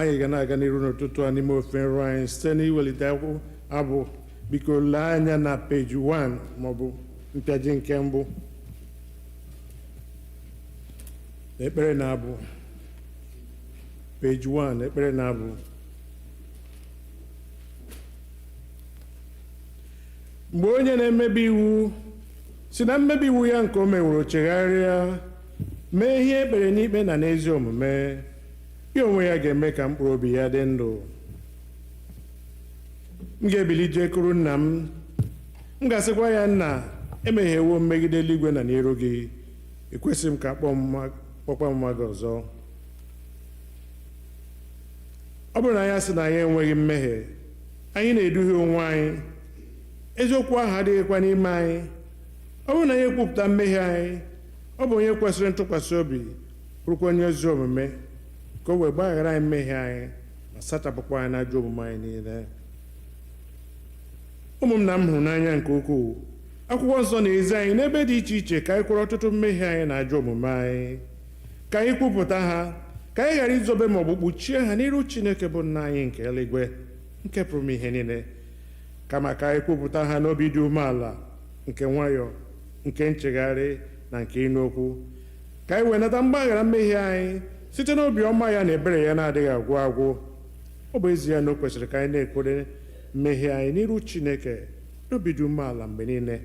anyị ga na-aga n'iru n'ụtụtụ a n'ime ofe nrọ anyị site n'iwelite abụ biko lee anya na peji 1 maọbụ mpịaji nke mbụ ekpere na-abụ peji 1 ekpere na-abụ mgbe onye na-emebi iwu si na mmebi iwu ya nke o meworo chegharịa mee ihe ekpere n'ikpe na n'ezi omume ya onwe ya ga-eme ka mkpụrụ obi ya dị ndụ m ga-ebili jekuru nna m ga-asịkwa ya nna emehiewo mmegide eluigwe na n'iru gị ekwesịghị m ka kpọkwa mma gị ọzọ ọ bụrụ na anyị sị na anyị enweghị mmehie anyị na-eduhie onwe anyị eziokwu ahụ adịghịkwa n'ime anyị ọ bụrụ na anyị ekwupụta mmehie anyị ọ bụ onye kwesịrị ntụkwasị obi bụrụkwa onye ezi omume ka o wee gbaghara anyị mmehie anyị ma sachapụkwa anyị n'ajọ omume anyị niile ụmụnna m hụrụ n'anya nke ukwuu akwụkwọ nsọ na-ezi anyị n'ebe dị iche iche ka anyị kwụrụ ọtụtụ mmehie anyị na ajọ omume anyị ka anyị kwupụta ha ka anyị ghara izobe ma ọ bụ kpuchie ha n'iru Chineke bụ nna anyị nke eluigwe nke pụrụ m ihe niile kama ka anyị kwupụta ha n'obi dị umeala nke nwayọọ nke nchegharị na nke ịnụ okwu ka anyị wee nata mgbaghara mmehie anyị site n'obi ọma ya na ebere ya na-adịghị agwụ agwụ ọ bụ ezie na o kwesịrị ka anyị na-ekwere mmehie anyị n'iru Chineke n'obi dị umeala mgbe niile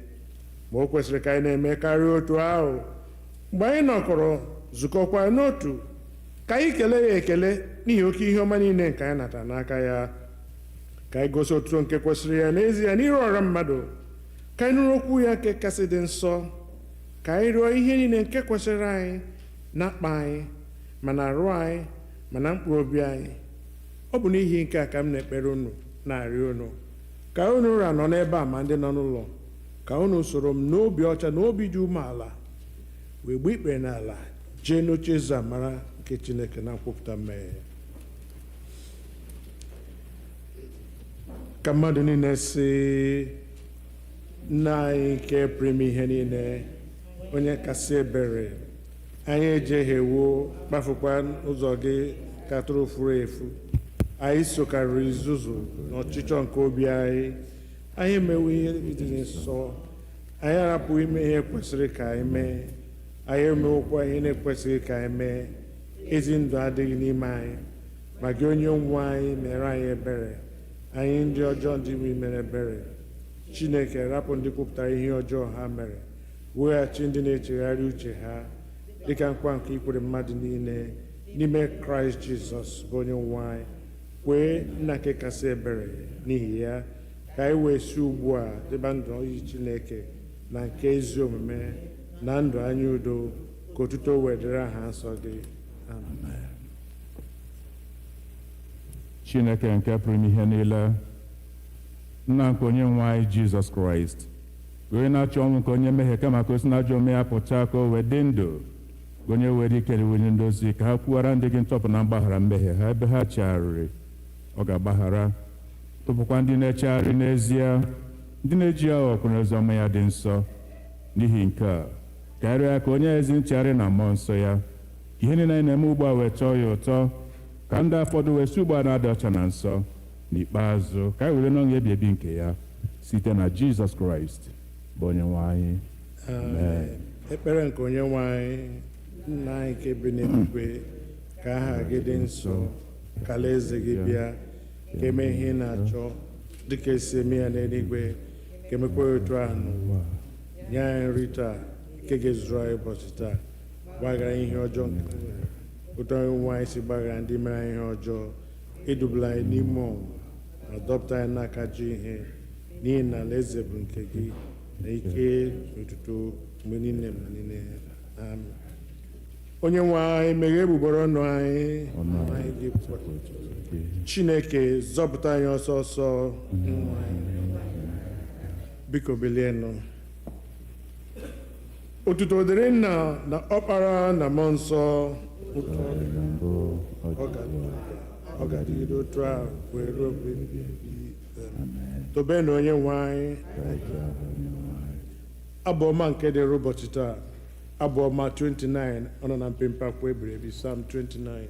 ma o kwesịrị ka anyị na-eme karịa otu ahụ mgbe anyị nọkọrọ zukọkwa n'otu ka anyị kelee ya ekele n'ihi oke ihe ọma niile nke anyị natara n'aka ya ka anyị gosi otuto nke kwesịrị ya n'ezie n'iru ọra mmadụ ka anyị nụrụ okwu ya nke kasị dị nsọ ka anyị rịọ ihe niile nke kwesịrị anyị na akpa anyị ma na arụ anyị ma na mkpụrụ obi anyị ọ bụ n'ihi nke a ka m na-ekpere unu na-arịọ unu ka unu ụra nọ n'ebe a ma ndị nọ n'ụlọ ka unu soro m n'obi ọcha na obi dị umeala wee gbe ikpere n'ala jee n'oche eze amara nke Chineke na nkwupụta mmehie ka mmadụ niile si nna anyị nke pụrụ ime ihe niile onye kasị ebere anyị ejehiewo kpafukwa ụzọ gị ka atụrụ furu efu anyị sokarịrị izuzu n'ọchịchọ nke obi anyị emewo ihe dị nsọ anyị arapụghị ime ihe kwesịrị ka anyị mee anyị emewokwa ihe na-ekwesịghị ka anyị mee ezi ndụ adịghị n'ime anyị ma gị onye nwe anyị mere anyị ebere anyị ndị ọjọọ ndị mere ebere Chineke rapụ ndị kwupụtara ihe ọjọọ ha mere weghachi ndị na-echegharị uche ha dịka nkwa nke ikwere mmadụ niile n'ime Kraịst Jizọs bụ onye nwe anyị kwee nna nke kasị ebere n'ihi ya ka anyị wee si ugbu a dịba ndụ oyi Chineke na nke ezi omume na ndụ anyị udo ka otuto wee dịrị aha nsọ gị amen. Chineke nke pụrụ ime ihe niile nna nke onye nwe anyị Jizọs Kraịst onye na-achọ ọnwụ nke onye mmehie kama ka o si n'ajọ omume ya pụta ka o wee dị ndụ onye were ikere onye ndozi ka ha kwuwara ndị gị ntọpụ na mgbaghara mmehie ha ebe ha chegharịrị ọ ga-agbaghara tụpụkwa ndị na-echegharị n'ezie ndị na-eji aghụghọ kwuru ozi ọma ya dị nsọ n'ihi nke a karịa ka onye ezi nchegharị na mmụọ nsọ ya ihe niile anyị na-eme ugbu a wee tọọ ya ụtọ ka ndị afọdụ wee si ugbu a na-adị ọcha na nsọ n'ikpeazụ ka anyị were n'ọṅụ ebi ebi nke ya site na Jizọs Kraịst bụ onye nwe anyị amen. Ekpere nke onye nwe anyị nna anyị nke bi n'eluigwe ka aha gị dị nsọ ka alaeze gị bịa ka eme ihe ị na-achọ dịka esi eme ya n'eluigwe ka emekwa otu ahụ n'ụwa nye anyị nri taa nke ga-ezuru anyị ụbọchị taa gbaghara ihe ọjọọ nke otu onye nwe anyị si gbaghara ndị mere anyị ihe ọjọọ edubula anyị n'ime ọnwụ ma dọpụta anyị n'aka ji ihe n'ihi na alaeze bụ nke gị na ike n'otuto mgbe niile ma niile amen. Onye nwe anyị meghee egbugbere ọnụ anyị Chineke zọpụta anyị ọsọ ọsọ biko bilienụ. Otuto dịrị Nna na Ọkpara na Mmụọ Nsọ ọ ga-adịgide otu a wee ruo mgbe ebighị ebi. Tobenụ onye nwe anyị. Abu-Oma nke dịrị ụbọchị taa Abu-Oma 29 ọ nọ na mpempe akwụkwọ ebere ebi Psalm 29.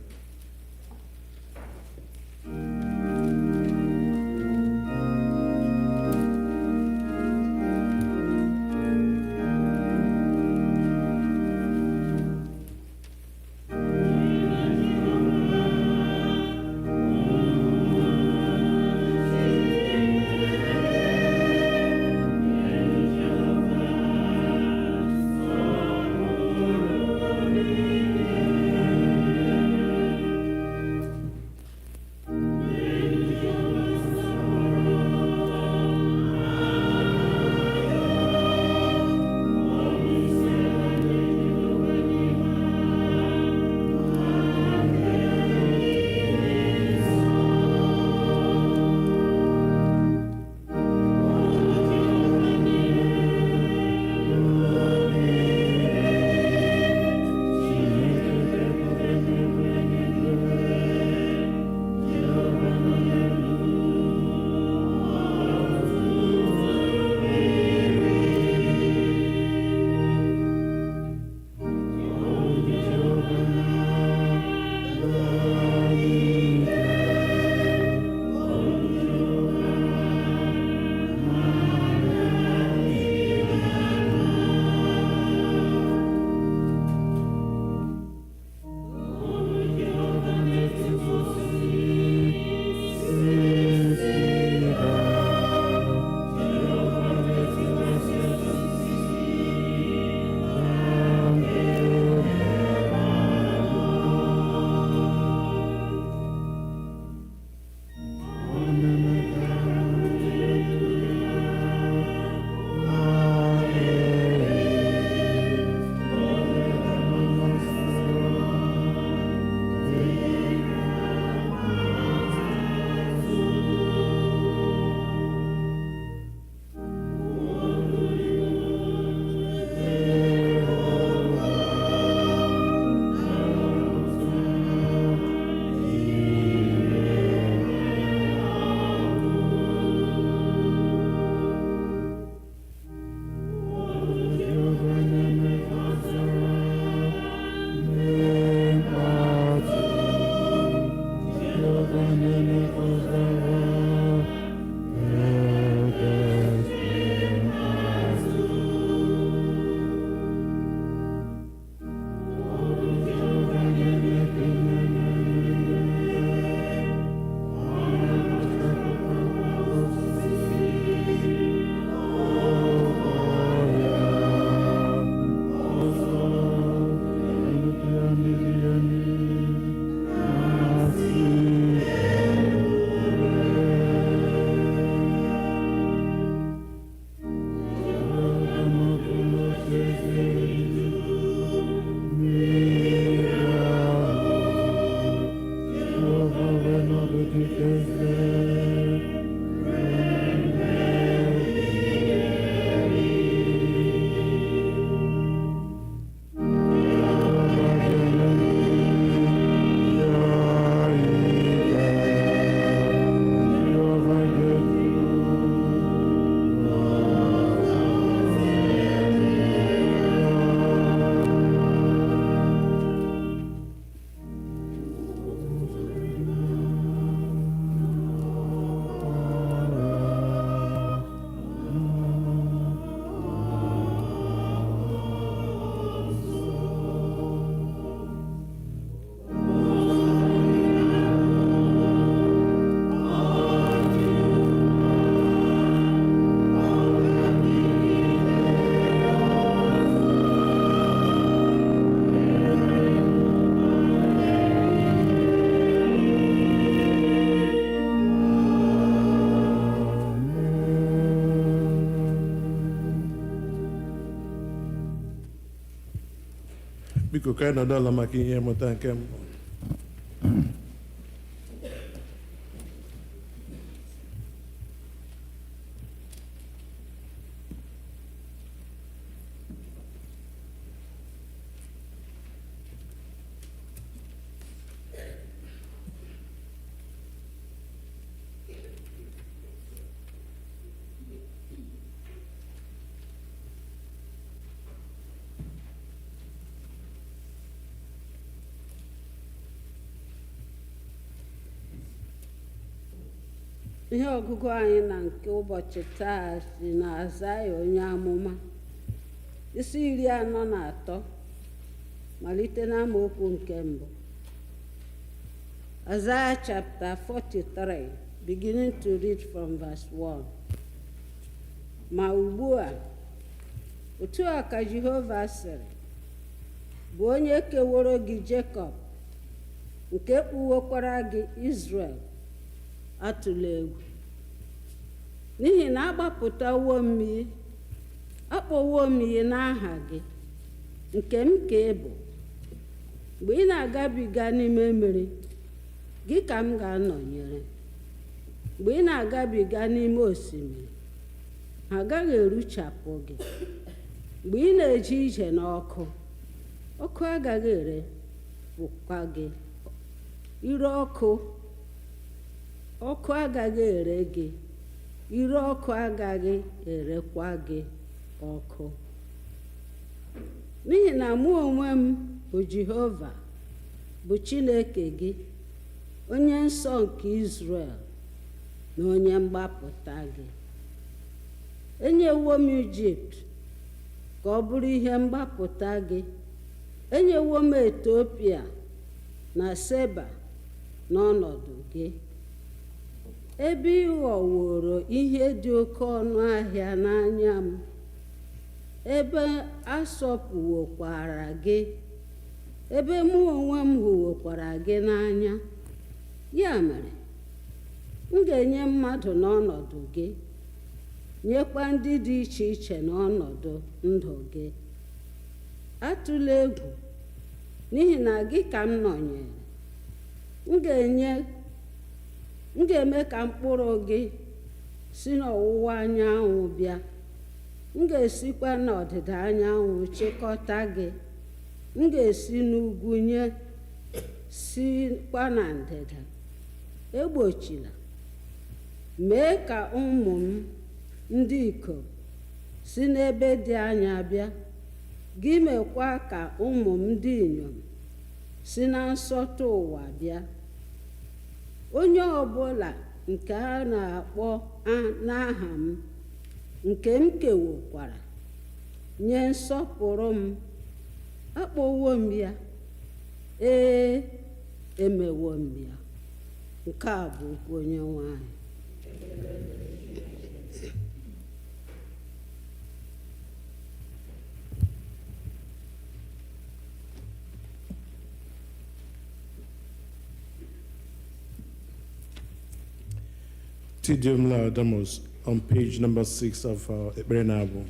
Biko ka anyị nọdụ ala maka ihe mmụta nke mbụ. Ihe ọgụgụ anyị na nke ụbọchị taa si na Aịzaya onye amụma isi 43 malite n'amaokwu nke mbụ. Isaiah chapter 43, beginning to read from verse 1. Ma ugbu a, otu a ka Jehova sịrị, bụ onye keworo gị Jekọb, nke kpuwekwara gị Izrel, atụla egwu, n'ihi na agbapụtawo m gị, akpọwo m gị n'aha gị, nke m ka ị bụ. Mgbe ị na-agabiga n'ime mmiri, gị ka m ga-anọnyere. Mgbe ị na-agabiga n'ime osimiri, ha agaghị eruchapụ gị. Mgbe ị na-eje ije n'ọkụ, ọkụ agaghị erepụkwa gị. Ire ọkụ agaghị ere gị, ire ọkụ agaghị erekwa gị ọkụ. N'ihi na mụ onwe m bụ Jehova, bụ Chineke gị, onye nsọ nke Izrel na onye mgbapụta gị. Enyewo m Ijipt ka ọ bụrụ ihe mgbapụta gị. Enyewo m Etiopia na Seba n'ọnọdụ gị. Ebe ị ghọworo ihe dị oke ọnụ ahịa n'anya m, ebe a sọpụwokwara gị, ebe mụ onwe m hụwokwara gị n'anya. Ya mere, m ga-enye mmadụ n'ọnọdụ gị, nyekwa ndị dị iche iche n'ọnọdụ ndụ gị. Atụla egwu, n'ihi na gị ka m nọnyere. M ga-eme ka mkpụrụ gị si n'ọwụwa anyanwụ bịa. M ga-esikwa n'ọdịda anyanwụ chịkọta gị. M ga-esi n'ugwu nye, sikwa na ndịda. Egbochila, mee ka ụmụ m ndị ikom si n'ebe dị anya bịa. Gị mekwa ka ụmụ m ndị inyom si na nsọtụ ụwa bịa. Onye ọbụla nke a na-akpọ n'aha m, nke m kewokwara, nye nsọpụrụ m, akpọwo m ya, emewo m ya. Nke a bụ okwu Onyenwe anyị. Tidium Laudamus on page number 6 of Ekpere Ora.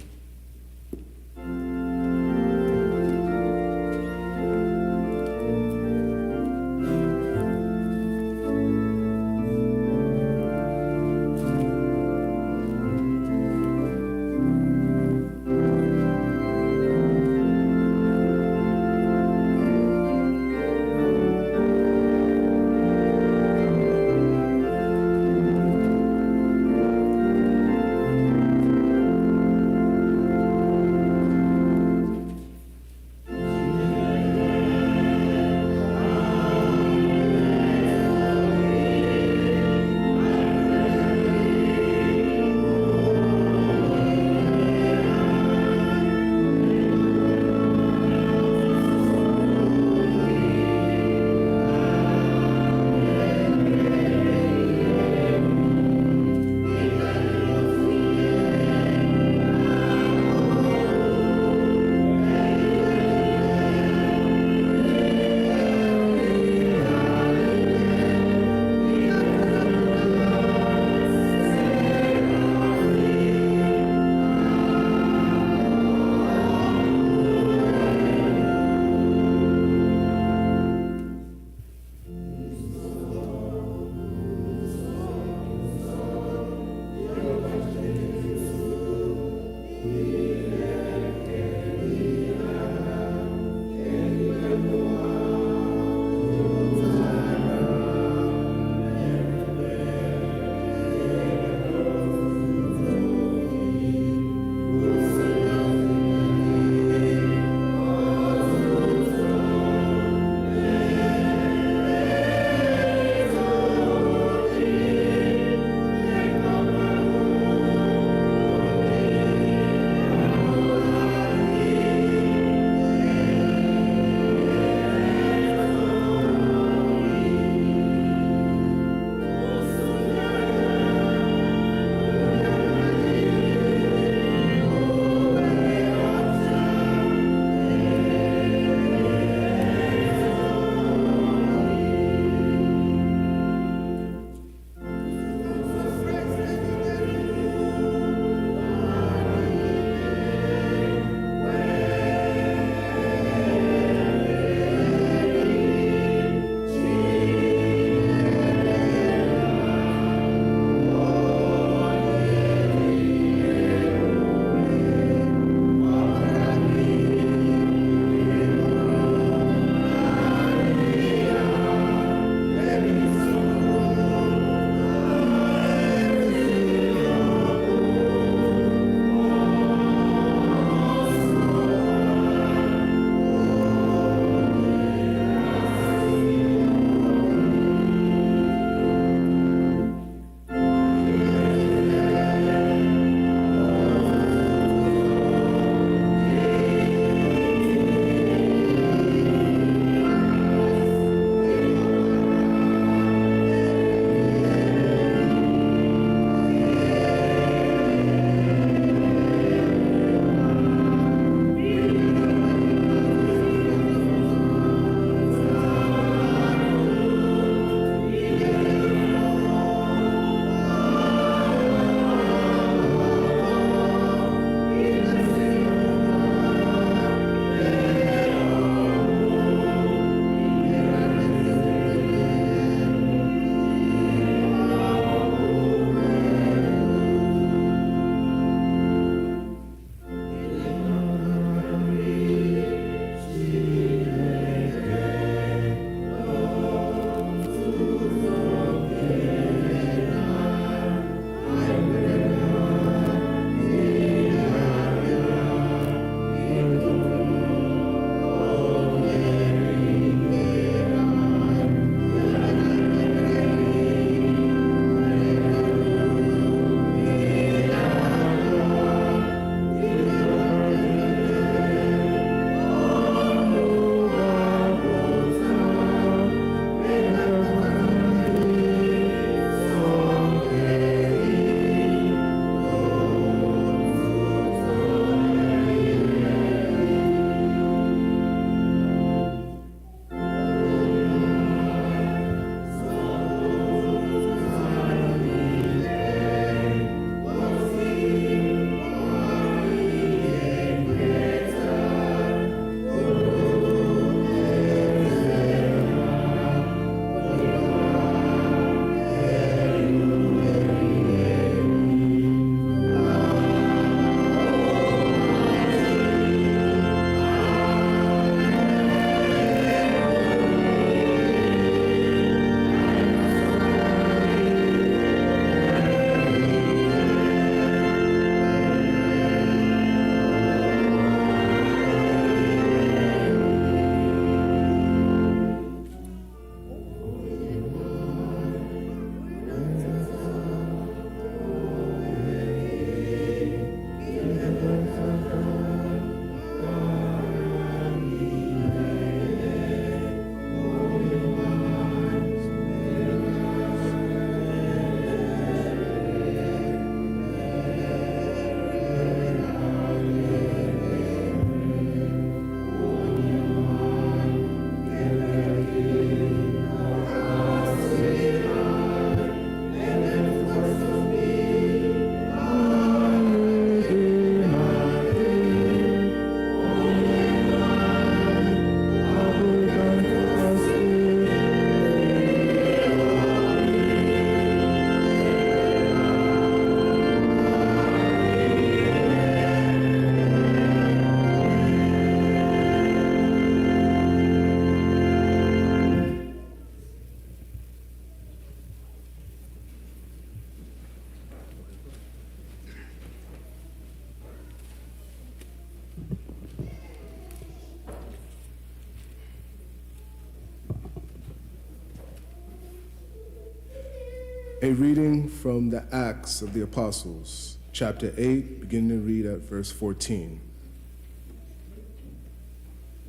A reading from the Acts of the Apostles, chapter 8, beginning to read at verse 14.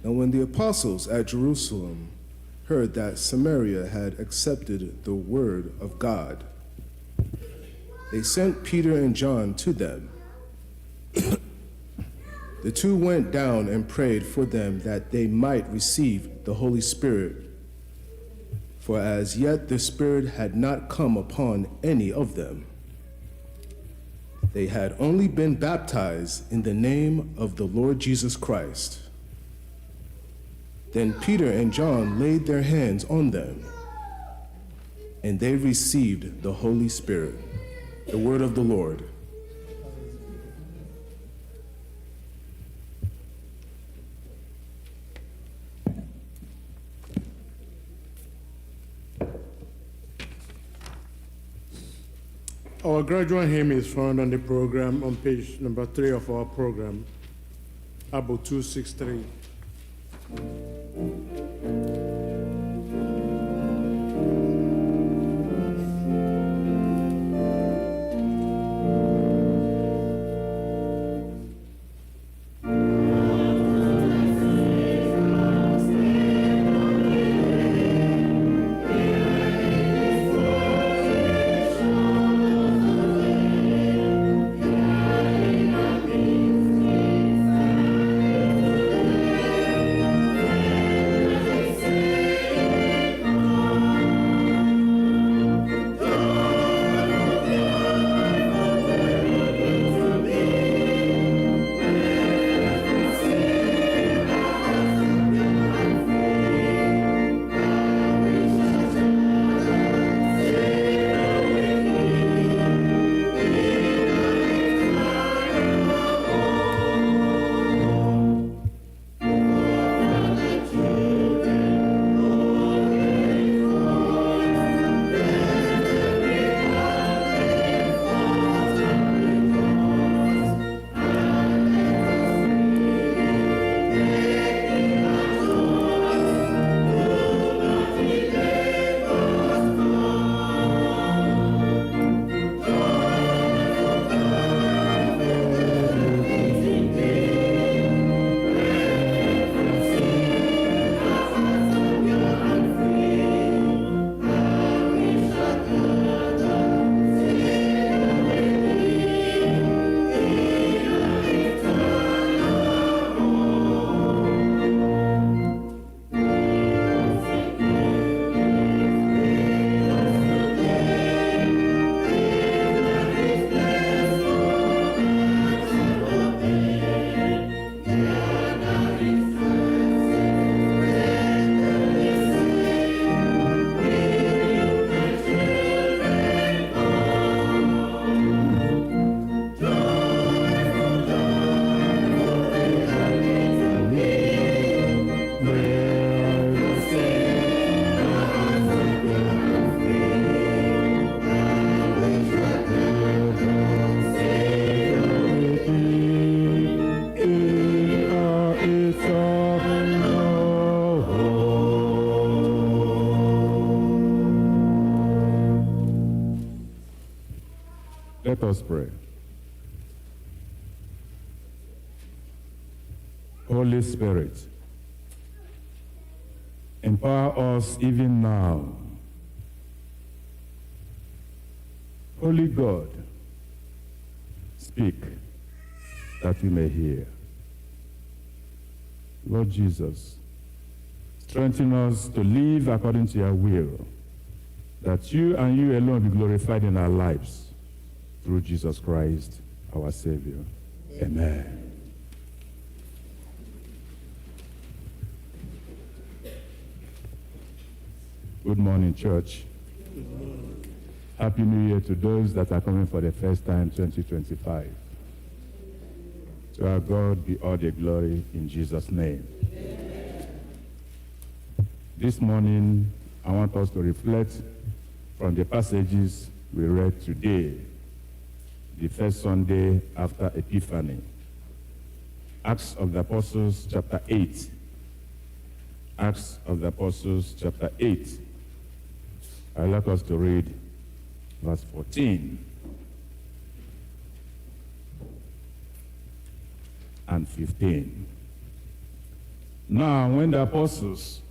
Now when the apostles at Jerusalem heard that Samaria had accepted the word of God, they sent Peter and John to them. The two went down and prayed for them that they might receive the Holy Spirit, for as yet the Spirit had not come upon any of them. They had only been baptized in the name of the Lord Jesus Christ. Then Peter and John laid their hands on them, and they received the Holy Spirit. The word of the Lord. Our gradual hymn is found on the program on page number 3 of our program, Abu 263. Let us pray. Holy Spirit, empower us even now. Holy God, speak that we may hear. Lord Jesus, strengthen us to live according to your will, that you and you alone be glorified in our lives, through Jesus Christ, our Savior. Amen. Good morning, church. Happy New Year to those that are coming for the first time, 2025. To our God be all the glory in Jesus' name. Amen. This morning, I want us to reflect from the passages we read today, the first Sunday after Epiphany. Acts of the Apostles, chapter 8. Acts of the Apostles, chapter 8. I'd like us to read verse 14 and 15. Now, when the apostles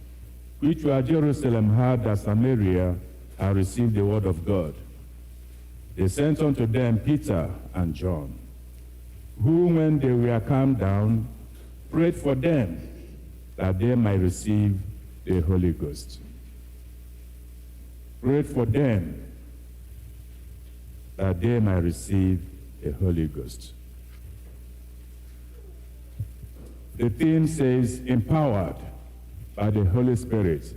which were at Jerusalem heard that Samaria had received the word of God, they sent unto them Peter and John, who, when they were come down, prayed for them that they might receive the Holy Ghost. Prayed for them that they might receive the Holy Ghost. The theme says, empowered by the Holy Spirit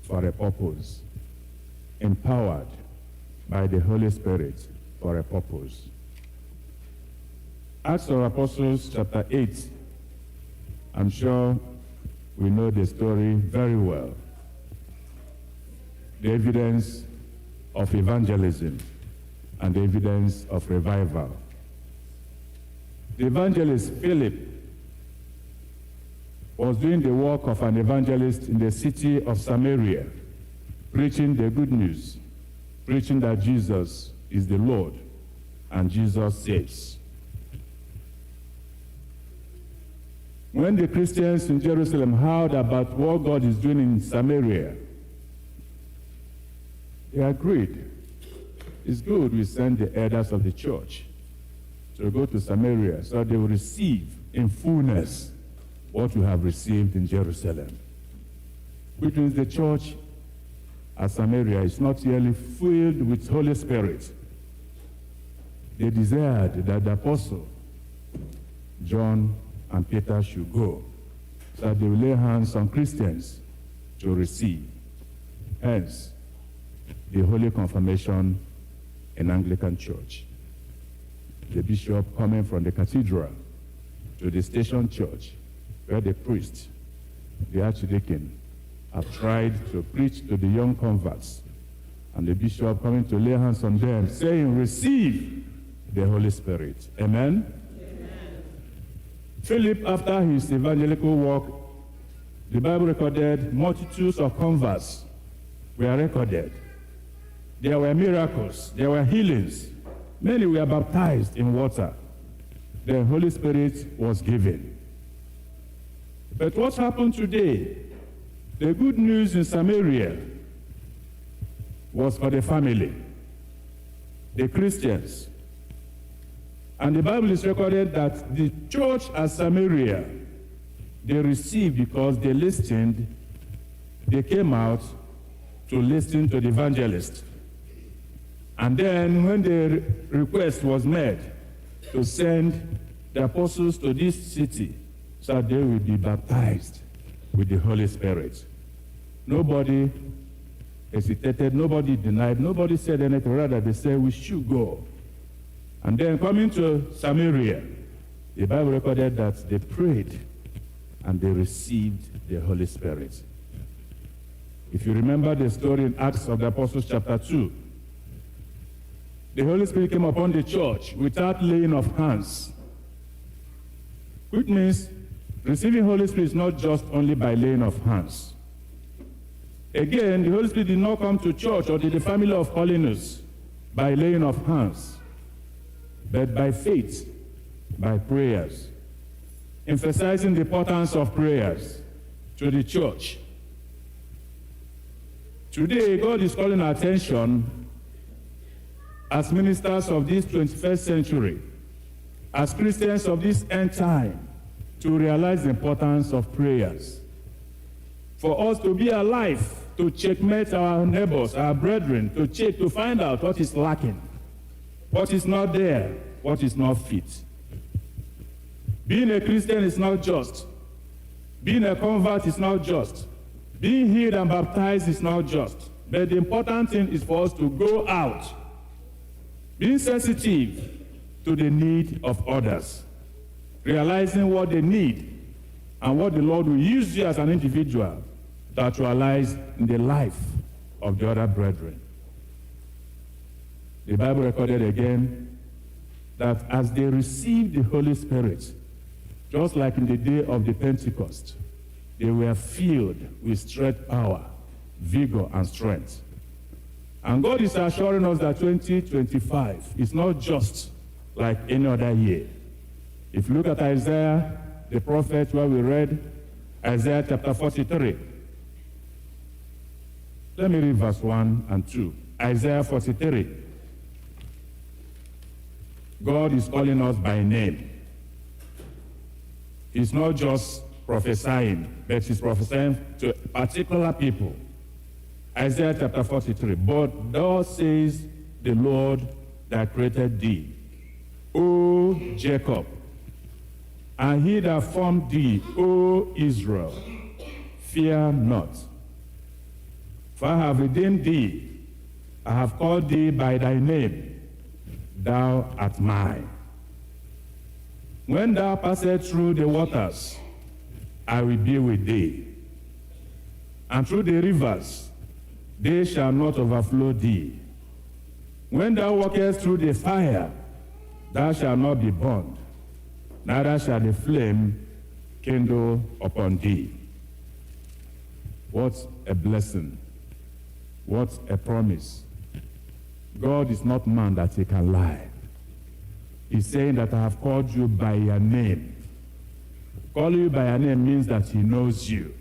for a purpose. Empowered by the Holy Spirit for a purpose. Acts of Apostles, chapter 8. I'm sure we know the story very well. The evidence of evangelism and the evidence of revival. The evangelist Philip was doing the work of an evangelist in the city of Samaria, preaching the good news, preaching that Jesus is the Lord and Jesus saves. When the Christians in Jerusalem heard about what God is doing in Samaria, they agreed. It's good we send the elders of the church to go to Samaria so they will receive in fullness what we have received in Jerusalem. Which means the church at Samaria is not really filled with Holy Spirit. They desired that the apostle John and Peter should go, so that they will lay hands on Christians to receive. Hence, the Holy Confirmation in Anglican Church. The bishop coming from the cathedral to the station church, where the priest, the archdeacon, have tried to preach to the young converts, and the bishop coming to lay hands on them, saying, receive the Holy Spirit. Amen? Philip, after his evangelical work, the Bible recorded multitudes of converts were recorded. There were miracles, there were healings. Many were baptized in water. The Holy Spirit was given. But what happened today? The good news in Samaria was for the family, the Christians. And the Bible is recorded that the church at Samaria, they received because they listened, they came out to listen to the evangelist. And then when the request was made to send the apostles to this city so that they will be baptized with the Holy Spirit, nobody hesitated, nobody denied, nobody said anything. Rather, they said we should go. And then coming to Samaria, the Bible recorded that they prayed and they received the Holy Spirit. If you remember the story in Acts of the Apostles chapter 2, the Holy Spirit came upon the church without laying of hands, which means receiving Holy Spirit is not just only by laying of hands. Again, the Holy Spirit did not come to church or to the family of holiness by laying of hands, but by faith, by prayers, emphasizing the importance of prayers to the church. Today, God is calling our attention as ministers of this 21st century, as Christians of this end time, to realize the importance of prayers. For us to be alive, to checkmate our neighbors, our brethren, to find out what is lacking, what is not there, what is not fit. Being a Christian is not just. Being a convert is not just. Being healed and baptized is not just. But the important thing is for us to go out, being sensitive to the need of others, realizing what they need and what the Lord will use you as an individual to actualize in the life of the other brethren. The Bible recorded again that as they received the Holy Spirit, just like in the day of the Pentecost, they were filled with strength, power, vigor, and strength. And God is assuring us that 2025 is not just like any other year. If you look at Isaiah, the prophet, where we read Isaiah chapter 43. Let me read verse 1 and 2. Isaiah 43. God is calling us by name. He's not just prophesying, but he's prophesying to particular people. Isaiah chapter 43. But thus says the Lord that created thee, O Jacob, and he that formed thee, O Israel, fear not. For I have redeemed thee, I have called thee by thy name, thou art mine. When thou passest through the waters, I will be with thee. And through the rivers, they shall not overflow thee. When thou walkest through the fire, thou shalt not be burned, neither shall the flame kindle upon thee. What a blessing. What a promise. God is not man that he can lie. He's saying that I have called you by your name. Calling you by your name means that he knows you.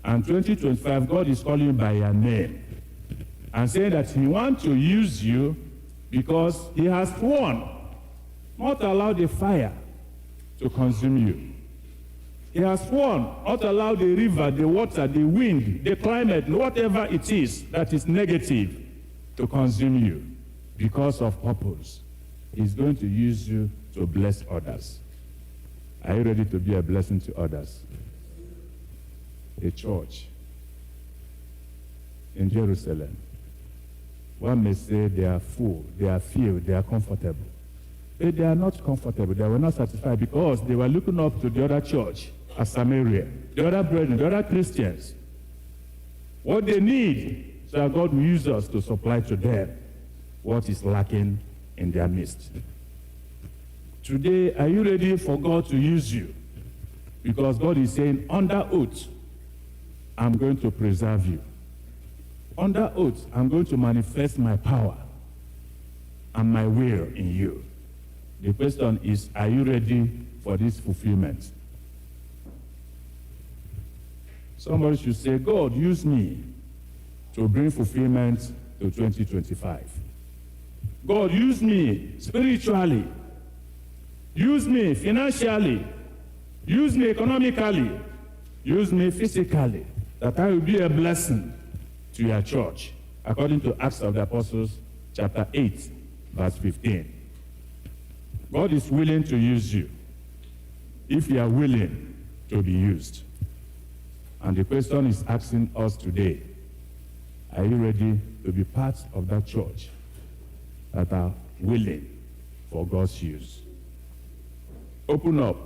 And 2025, God is calling you by your name and saying that he wants to use you because he has sworn not to allow the fire to consume you. He has sworn not to allow the river, the water, the wind, the climate, whatever it is that is negative to consume you because of purpose. He's going to use you to bless others. Are you ready to be a blessing to others? A church in Jerusalem. One may say they are full, they are filled, they are comfortable. But they are not comfortable. They were not satisfied because they were looking up to the other church at Samaria, the other brethren, the other Christians. What they need, so that God will use us to supply to them what is lacking in their midst. Today, are you ready for God to use you? Because God is saying, under oath, I'm going to preserve you. Under oath, I'm going to manifest my power and my will in you. The question is, are you ready for this fulfillment? Somebody should say, God, use me to bring fulfillment to 2025. God, use me spiritually. Use me financially. Use me economically. Use me physically, that I will be a blessing to your church, according to Acts of the Apostles, chapter 8, verse 15. God is willing to use you if you are willing to be used. And the question is asking us today, are you ready to be part of that church that are willing for God's use? Open up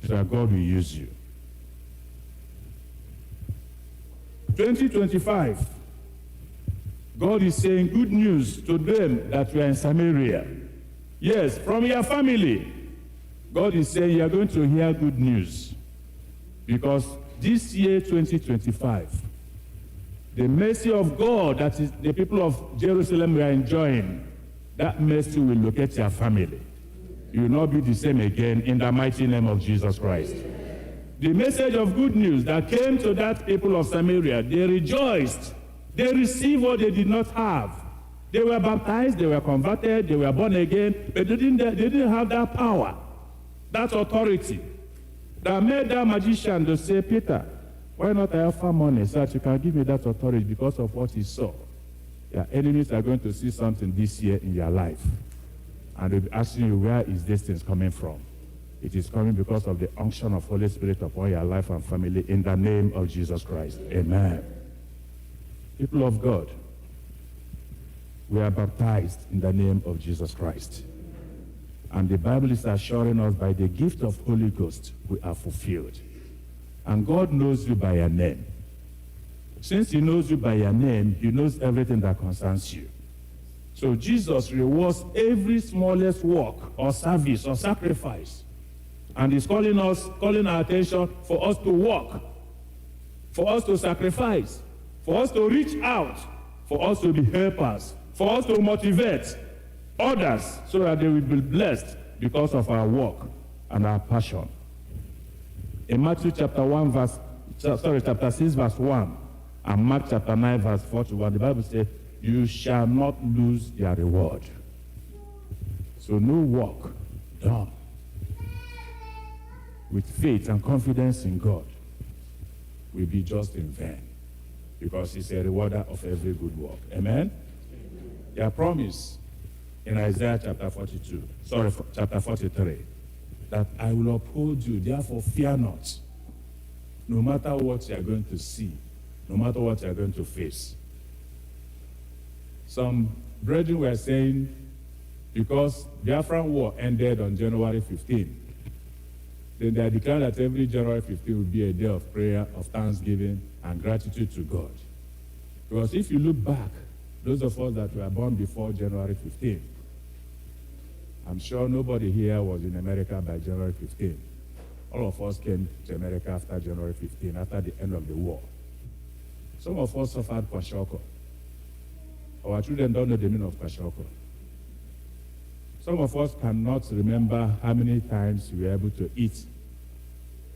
so that God will use you. 2025, God is saying good news to them that were in Samaria. Yes, from your family, God is saying you are going to hear good news. Because this year, 2025, the mercy of God that is the people of Jerusalem were enjoying, that mercy will locate your family. You will not be the same again in the mighty name of Jesus Christ. The message of good news that came to that people of Samaria, they rejoiced. They received what they did not have. They were baptized, they were converted, they were born again, but they didn't have that power, that authority that made that magician to say, Peter, why not I offer money so that you can give me that authority because of what he saw? Your enemies are going to see something this year in your life. And they'll be asking you, where is this thing coming from? It is coming because of the unction of Holy Spirit upon your life and family in the name of Jesus Christ. Amen. People of God, we are baptized in the name of Jesus Christ. And the Bible is assuring us by the gift of Holy Ghost, we are fulfilled. And God knows you by your name. Since he knows you by your name, he knows everything that concerns you. So Jesus rewards every smallest work or service or sacrifice. And he's calling our attention for us to work, for us to sacrifice, for us to reach out, for us to be helpers, for us to motivate others so that they will be blessed because of our work and our passion. In Matthew chapter 6, verse 1, and Mark chapter 9, verse 41, the Bible says, you shall not lose their reward. So no work done with faith and confidence in God will be just in vain, because he's a rewarder of every good work. Amen? Their promise in Isaiah chapter 43, that I will uphold you, therefore fear not, no matter what you are going to see, no matter what you are going to face. Some brethren were saying, because Biafran War ended on January 15, then they declared that every January 15 will be a day of prayer, of thanksgiving, and gratitude to God. Because if you look back, those of us that were born before January 15, I'm sure nobody here was in America by January 15. All of us came to America after January 15, after the end of the war. Some of us suffered kwashiorkor. Our children don't know the meaning of kwashiorkor. Some of us cannot remember how many times we were able to eat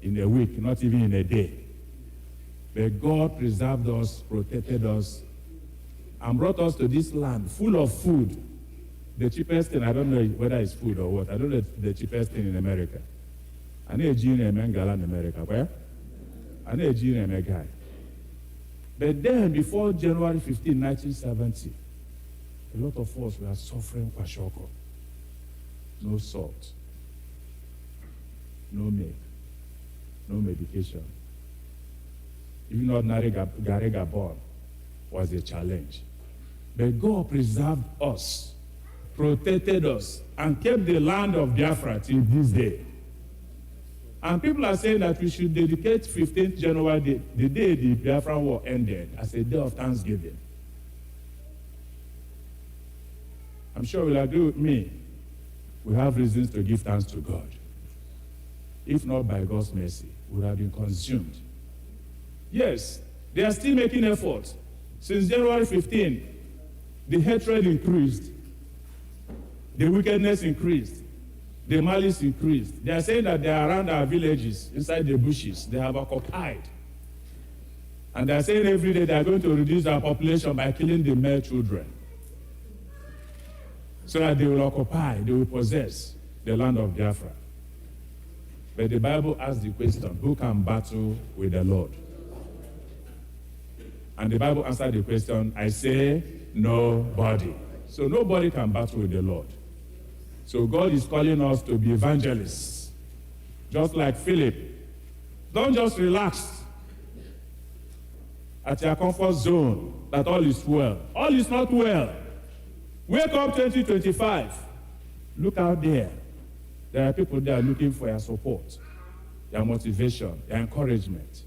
in a week, not even in a day. But God preserved us, protected us, and brought us to this land full of food. The cheapest thing, I don't know whether it's food or what, I don't know the cheapest thing in America. I know a Ngbaghara in America, where? I know a Ngbaghara. But then, before January 15, 1970, a lot of us were suffering kwashiorkor. No salt, no milk, no medication. Even ordinary Garega born was a challenge. But God preserved us, protected us, and kept the land of Biafra till this day. And people are saying that we should dedicate 15th January, the day the Biafran War ended, as a day of thanksgiving. I'm sure you'll agree with me. We have reasons to give thanks to God. If not by God's mercy, we would have been consumed. Yes, they are still making efforts. Since January 15, the hatred increased, the wickedness increased, the malice increased. They are saying that they are around our villages, inside the bushes. They have occupied. And they are saying every day they are going to reduce our population by killing the male children, so that they will occupy, they will possess the land of Biafra. But the Bible asks the question, who can battle with the Lord? And the Bible answered the question, I say, nobody. So nobody can battle with the Lord. So God is calling us to be evangelists. Just like Philip. Don't just relax at your comfort zone that all is well. All is not well. Wake up 2025. Look out there. There are people there looking for your support, your motivation, your encouragement.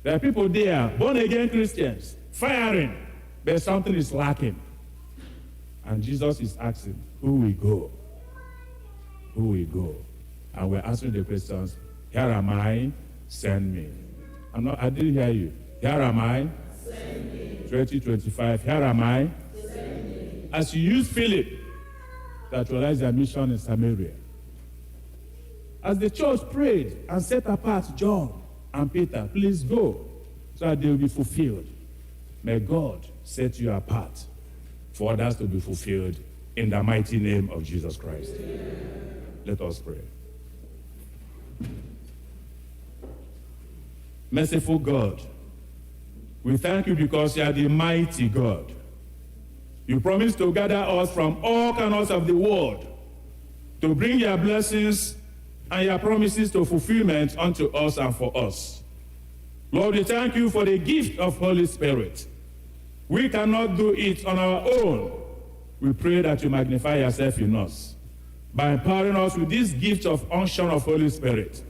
There are people there, born-again Christians, firing, but something is lacking. And Jesus is asking, who will go? Who will go? And we're answering the questions, here am I, send me. I didn't hear you. Here am I, send me. 2025, here am I, send me. As you use Philip to actualize their mission in Samaria. As the church prayed and set apart John and Peter, please go, so that they will be fulfilled. May God set you apart for others to be fulfilled in the mighty name of Jesus Christ. Amen. Let us pray. Merciful God, we thank you because you are the mighty God. You promised to gather us from all corners of the world to bring your blessings and your promises to fulfillment unto us and for us. Lord, we thank you for the gift of Holy Spirit. We cannot do it on our own. We pray that you magnify yourself in us by empowering us with this gift of unction of Holy Spirit,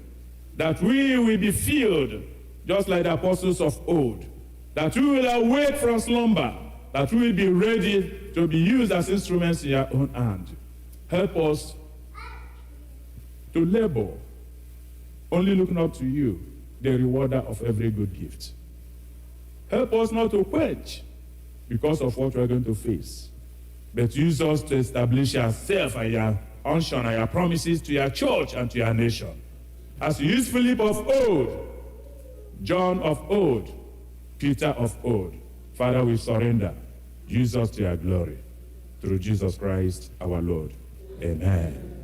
that we will be filled just like the apostles of old, that we will awake from slumber, that we will be ready to be used as instruments in your own hand. Help us to labor, only looking up to you, the rewarder of every good gift. Help us not to quench because of what we're going to face. But use us to establish yourself and your unction and your promises to your church and to your nation. As you use Philip of old, John of old, Peter of old, Father, we surrender. Use us to your glory. Through Jesus Christ our Lord. Amen.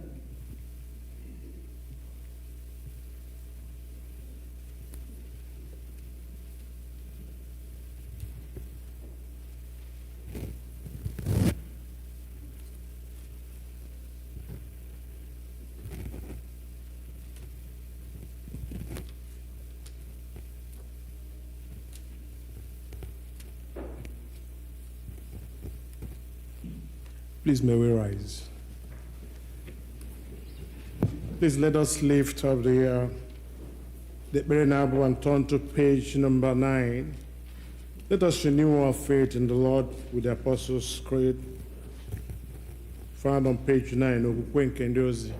Please may we rise. Please let us lift up the Ekpere Ora and turn to page number 9. Let us renew our faith in the Lord with the Apostles' Creed, found on page 9, Okwukwe nke NGOSI.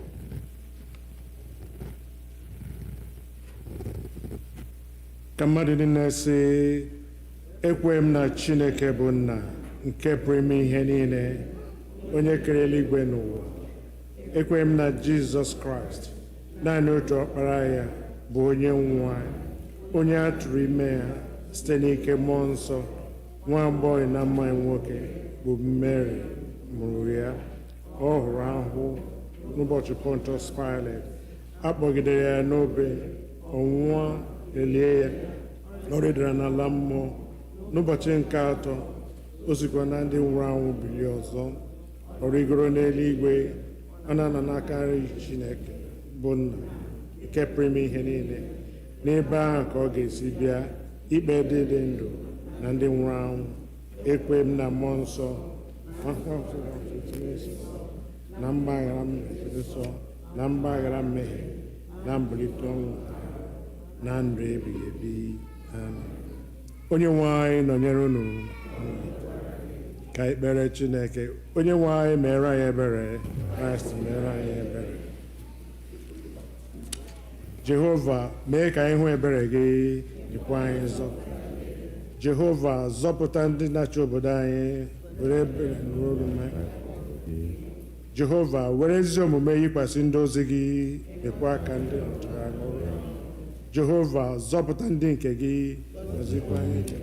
Ka mmadụ niile sị, ekwe m na Chineke bụ Nna nke pụrụ ime ihe niile, onye kere eluigwe n'ụwa. Ekwe m na Jizọs Kraịst, naanị otu ọkpara ya, bụ onye nwe anyị, onye a tụrụ ime ya site n'ike mmụọ nsọ, nwa agbọghọ na mma nwoke, bụ Mary mụrụ ya. Ọ hụrụ ahụhụ n'ụbọchị Pontius Pilate, akpọgidere ya n'obe, ọnwụọ, elie ya, ọ rịdara n'ala mmụọ. N'ụbọchị nke atọ, o sikwa na ndị nwụrụ anwụ bilie ọzọ. Ọ rigoro n'eluigwe, ọ na-anọ n'aka nri Chineke bụ Nna nke pụrụ ime ihe niile. N'ebe ahụ ka ọ ga-esi bịa ikpe ndị ndụ na ndị nwụrụ anwụ. Ekwe m na mmụọ nsọ na mgbaghara nsọ na mgbaghara mmehie na mbilite ọnwụ na ndụ ebighị ebi. Amen. Onye nwe anyị nọnyere unu. Ka ekpere Chineke. Onye nwe anyị mere anyị ebere, Kraịst mere anyị ebere. Jehova, mee ka anyị hụ ebere gị, dịkwa anyị nzọ. Jehova, zọpụta ndị na-achị obodo anyị, were ebere na orume. Jehova, were ezi omume yikwasị ndị ozi gị, dịkwa aka ndị nọchara n'ụlọ. Jehova, zọpụta ndị nke gị, gọzikwa anyị.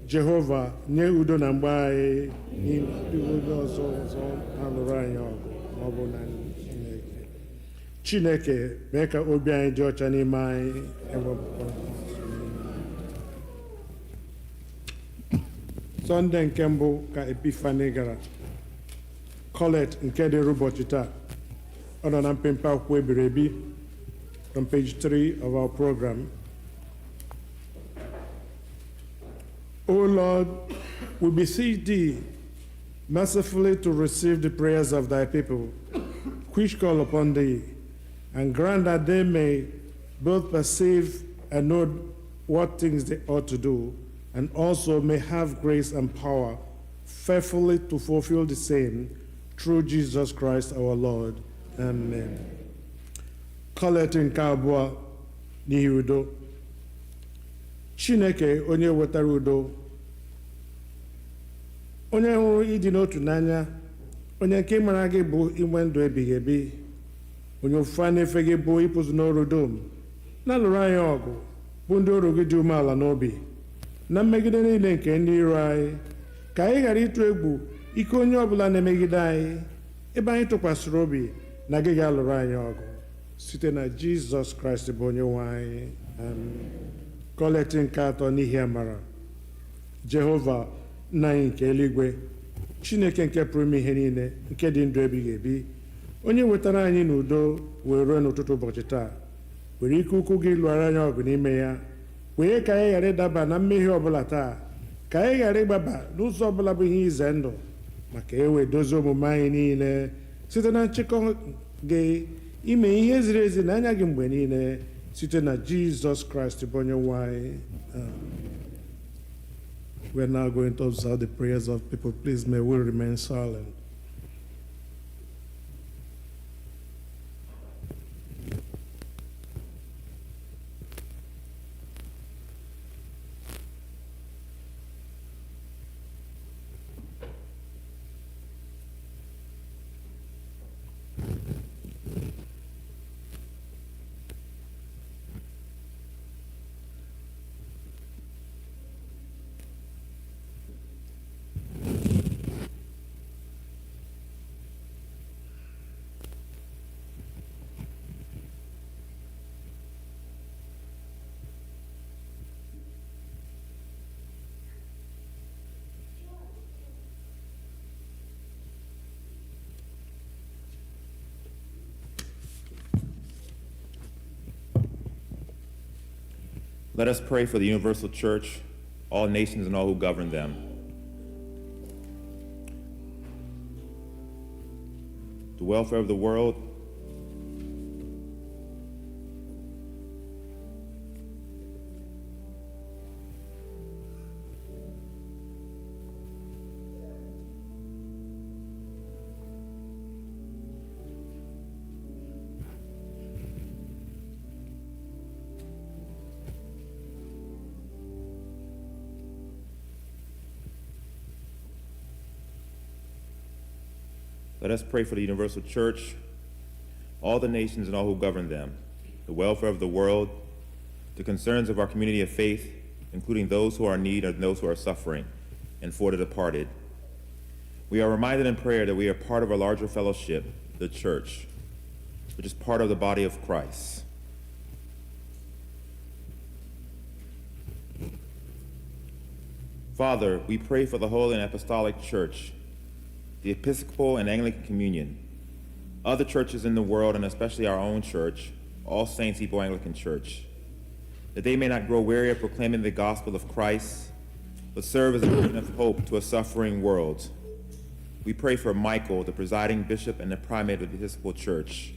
Jehova, nye udo na mgbe anyị n'ime ndị onye ọzọ na-alụrụ anyị ọgụ ma ọ bụ na Chineke. Chineke, mee ka obi anyị dị ọcha n'ime anyị, ewepụkwa Sọnde nke mbụ ka EPIPHANY gara. Kolekt nke dịrị ụbọchị taa. Ọ nọ na mpempe akwụkwọ ebiri ebi from page 3 of our program. O Lord, we beseech thee mercifully to receive the prayers of thy people, which call upon thee, and grant that they may both perceive and know what things they ought to do, and also may have grace and power faithfully to fulfill the same, through Jesus Christ our Lord. Amen. Kolekt nke abụọ n'ihi udo. Chineke, onye wetara udo, onye hụrụ ịdị n'otu n'anya, onye nke mara gị bụ inwe ndụ ebighị ebi, onye ofufe na-efe gị bụ ịpụzụ n'ọrụ dum, na-alụrụ anyị ọgụ bụ ndị ọrụ gị dị umeala n'obi, na mmegide niile nke ndị iro anyị, ka anyị ghara ịtụ egwu ike onye ọbụla na-emegide anyị, ebe anyị tụkwasịrị obi na gị ga-alụrụ anyị ọgụ site na Jizọs Kraịst bụ onye nwe anyị. Amen. Kolekt nke atọ n'ihi amara. Jehova, Nna anyị nke eluigwe, Chineke nke pụrụ ime ihe niile, nke dị ndụ ebighị ebi, onye wetara anyị n'udo wee ruo n'ụtụtụ ụbọchị taa, were ike ukwu gị lụọra anyị ọgụ n'ime ya, wee ka anyị ghara ịdaba na mmehie ọbụla taa, ka anyị ghara ịgbaba n'ụzọ ọbụla bụ ihe ize ndụ, maka ewe dozie omume anyị niile site na nchịkọ gị, ime ihe ziri ezi n'anya gị mgbe niile, site na Jizọs Kraịst bụ onye nwe anyị. We are now going to observe the prayers of people. Please may we remain silent. Let us pray for the universal church, all nations and all who govern them. The welfare of the world, let us pray for the universal church, all the nations and all who govern them, the welfare of the world, the concerns of our community of faith, including those who are in need and those who are suffering, and for the departed. We are reminded in prayer that we are part of a larger fellowship, the church, which is part of the body of Christ. Father, we pray for the Holy and Apostolic Church, the Episcopal and Anglican Communion, other churches in the world, and especially our own church, All Saints Igbo Anglican Church, that they may not grow weary of proclaiming the gospel of Christ, but serve as a beacon of hope to a suffering world. We pray for Michael, the presiding bishop and the primate of the Episcopal Church,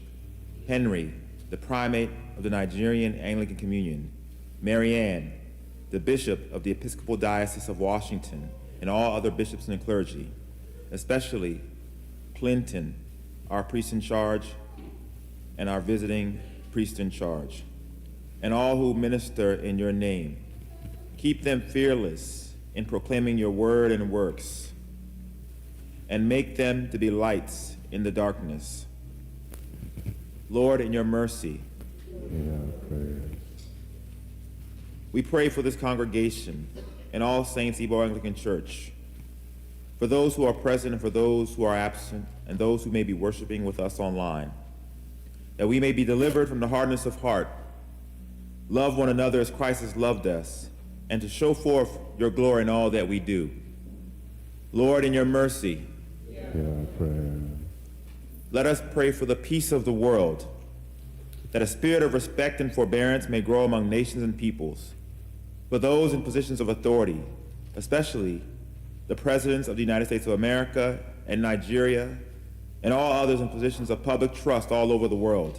Henry, the primate of the Nigerian Anglican Communion, Marianne, the bishop of the Episcopal Diocese of Washington, and all other bishops and clergy, especially Clinton, our priest in charge, and our visiting priest in charge, and all who minister in your name. Keep them fearless in proclaiming your word and works, and make them to be lights in the darkness. Lord, in your mercy, we pray for this congregation and all Saints Igbo Anglican Church, for those who are present and for those who are absent, and those who may be worshiping with us online, that we may be delivered from the hardness of heart, love one another as Christ has loved us, and to show forth your glory in all that we do. Lord, in your mercy, let us pray for the peace of the world, that a spirit of respect and forbearance may grow among nations and peoples, for those in positions of authority, especially the presidents of the United States of America and Nigeria, and all others in positions of public trust all over the world,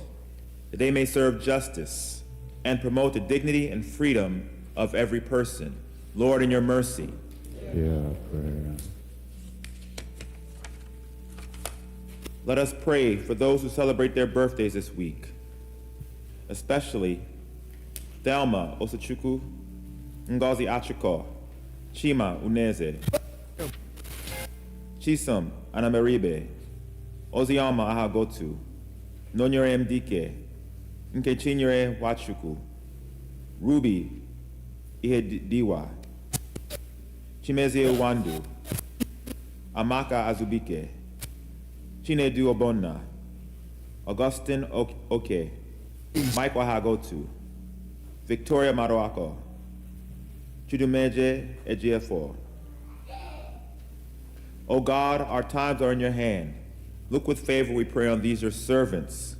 that they may serve justice and promote the dignity and freedom of every person. Lord, in your mercy. Let us pray for those who celebrate their birthdays this week, especially Thelma Osachukwu, Ngozi Achiko, Chima Uneze, Chisom Anameribe, Ozioma Ahagotu, Nonyere Mdike, Nkechinyere Wachukwu, Ruby Ihediwa, Chimezie Wandu, Amaka Azubike, Chinedu Obonna, Augustine Oke, Mike Wahagotu, Victoria Maroako, Chidumeje Ejiofor. O God, our times are in your hand. Look with favor, we pray, on these your servants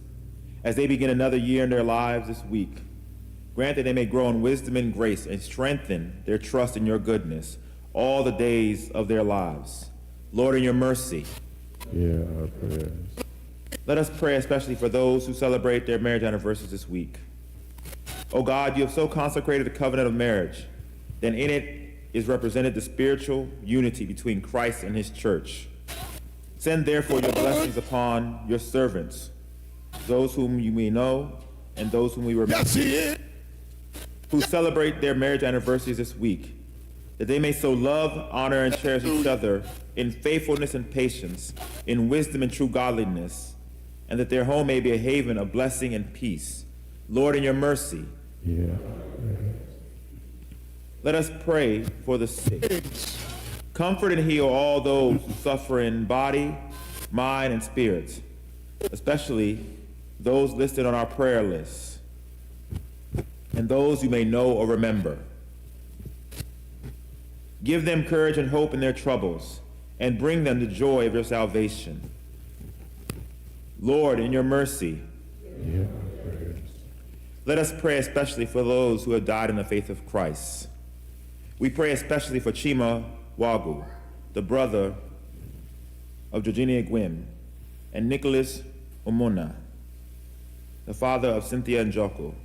as they begin another year in their lives this week. Grant that they may grow in wisdom and grace and strengthen their trust in your goodness all the days of their lives. Lord, in your mercy. Our prayers. Let us pray especially for those who celebrate their marriage anniversaries this week. O God, you have so consecrated the covenant of marriage, that in it is represented the spiritual unity between Christ and his church. Send therefore your blessings upon your servants, those whom you may know and those whom we remember, who celebrate their marriage anniversaries this week, that they may so love, honor, and cherish each other in faithfulness and patience, in wisdom and true godliness, and that their home may be a haven of blessing and peace. Lord, in your mercy. Let us pray for the sick. Comfort and heal all those who suffer in body, mind, and spirit, especially those listed on our prayer list, and those you may know or remember. Give them courage and hope in their troubles, and bring them the joy of your salvation. Lord, in your mercy. let us pray especially for those who have died in the faith of Christ. We pray especially for Chima Wagu, the brother of Georgina Gwim, and Nicholas Omona, the father of Cynthia Njoku.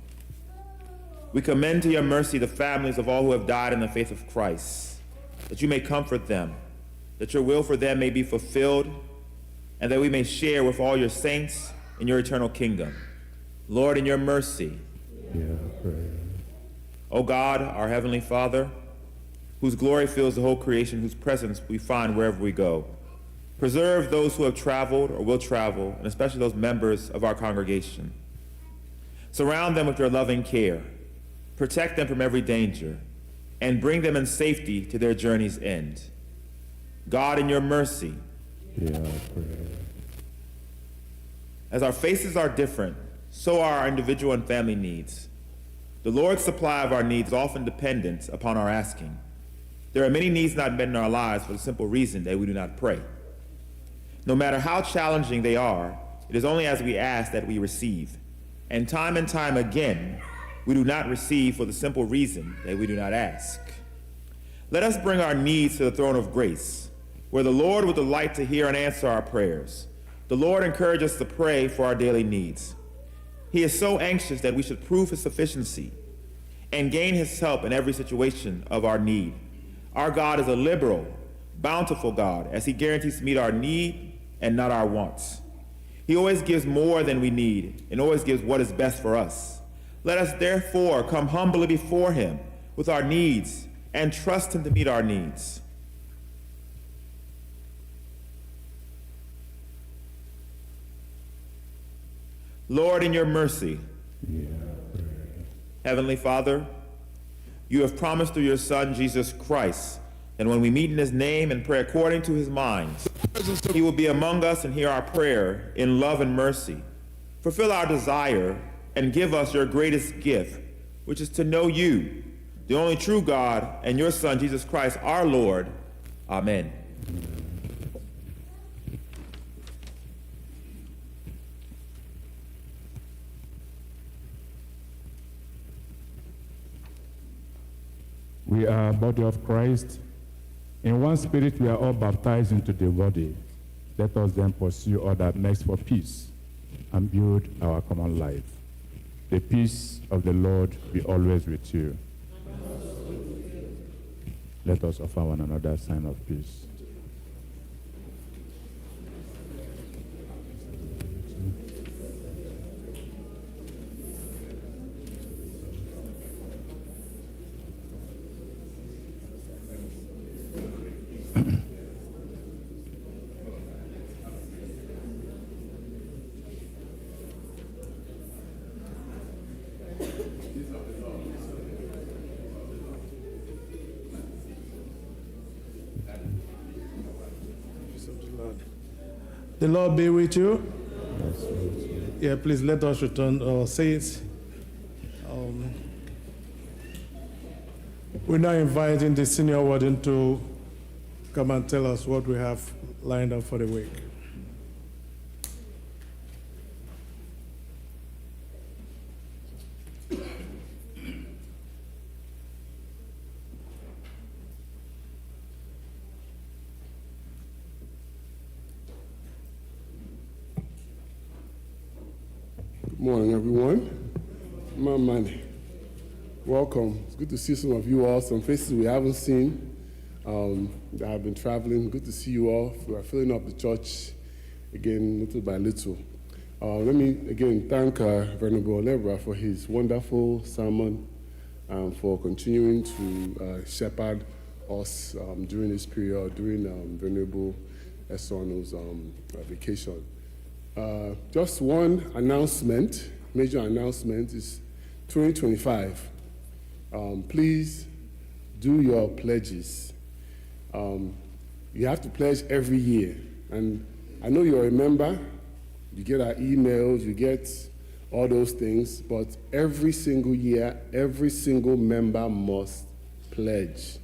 We commend to your mercy the families of all who have died in the faith of Christ, that you may comfort them, that your will for them may be fulfilled, and that we may share with all your saints in your eternal kingdom. Lord, in your mercy, O God, our heavenly Father, whose glory fills the whole creation, whose presence we find wherever we go, preserve those who have traveled or will travel, and especially those members of our congregation. Surround them with your loving care, protect them from every danger, and bring them in safety to their journey's end. God, in your mercy, as our faces are different, so are our individual and family needs. The Lord's supply of our needs is often dependent upon our asking. There are many needs not met in our lives for the simple reason that we do not pray. No matter how challenging they are, it is only as we ask that we receive. And time again, we do not receive for the simple reason that we do not ask. Let us bring our needs to the throne of grace, where the Lord will delight to hear and answer our prayers. The Lord encourages us to pray for our daily needs. He is so anxious that we should prove his sufficiency and gain his help in every situation of our need. Our God is a liberal, bountiful God, as he guarantees to meet our need and not our wants. He always gives more than we need and always gives what is best for us. Let us therefore come humbly before him with our needs and trust him to meet our needs. Lord, in your mercy, Heavenly Father, you have promised through your Son, Jesus Christ, that when we meet in his name and pray according to his mind, he will be among us and hear our prayer in love and mercy. Fulfill our desire and give us your greatest gift, which is to know you, the only true God, and your Son, Jesus Christ, our Lord. Amen. We are body of Christ. In one spirit, we are all baptized into the body. Let us then pursue all that makes for peace and build our common life. The peace of the Lord be always with you. Let us offer one another a sign of peace. The Lord be with you. Yeah, please let us return our seats. We're now inviting the senior warden to come and tell us what we have lined up for the week. Good morning, everyone. Mama, welcome. It's good to see some of you all, some faces we haven't seen that have been traveling. Good to see you all. We are filling up the church again, little by little. Let me again thank Venerable Lebra for his wonderful sermon, for continuing to shepherd us during this period, during Venerable Esono's vacation. Just one announcement, major announcement is 2025. Please do your pledges. You have to pledge every year. And I know you're a member, you get our emails, you get all those things, but every single year, every single member must pledge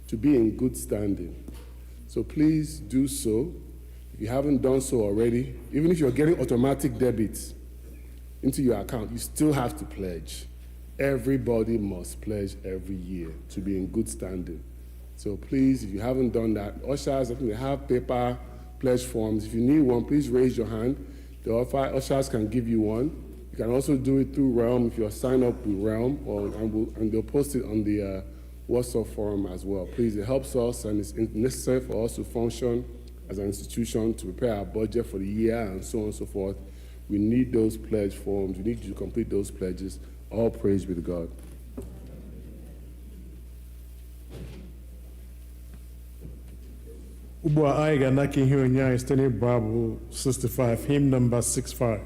to be in good standing. So please do so. If you haven't done so already, even if you're getting automatic debits, into your account, you still have to pledge. Everybody must pledge every year to be in good standing. So please, if you haven't done that, ushers, I think they have paper pledge forms. If you need one, please raise your hand. The ushers can give you one. You can also do it through Realm if you're signed up with Realm, and they'll post it on the WhatsApp forum as well. Please, it helps us, and it's necessary for us to function as an institution to prepare our budget for the year and so on and so forth. We need those pledge forms. We need you to complete those pledges. All praise be to God. Ugbu a anyị ga-anaka ihe onyinye anyị site n'ịbụ abụ 65, hymn number 65.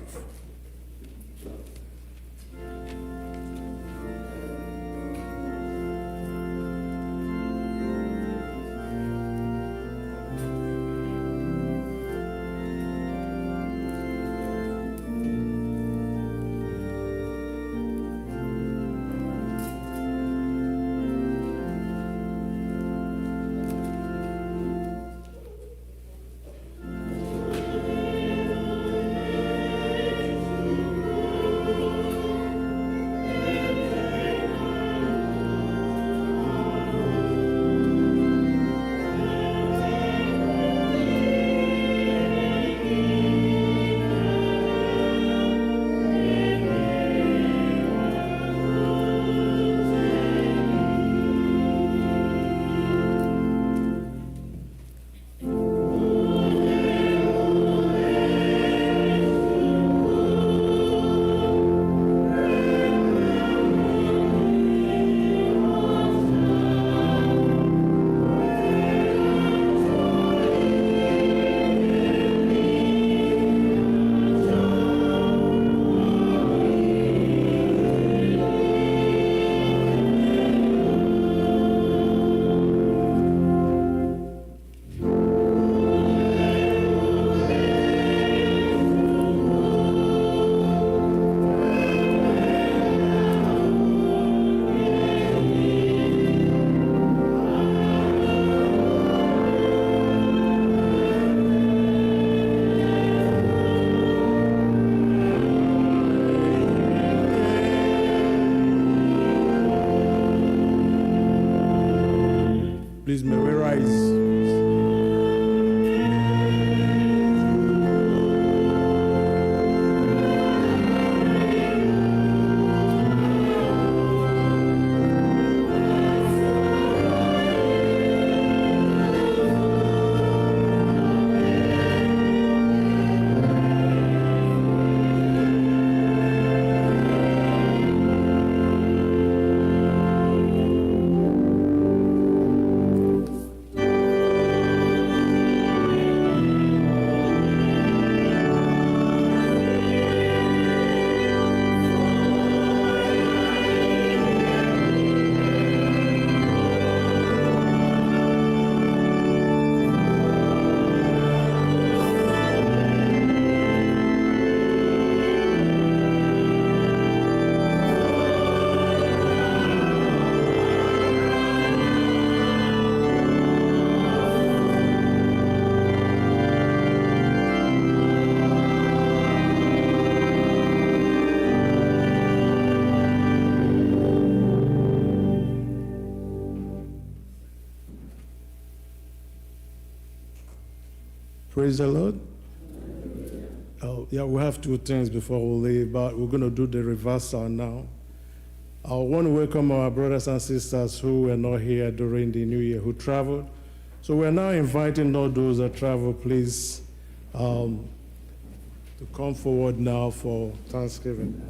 Please, may we rise. Praise the Lord. Yeah, we have two things before we leave, but we're going to do the reversal now. I want to welcome our brothers and sisters who were not here during the New Year, who traveled. So we're now inviting all those that travel, please, to come forward now for Thanksgiving.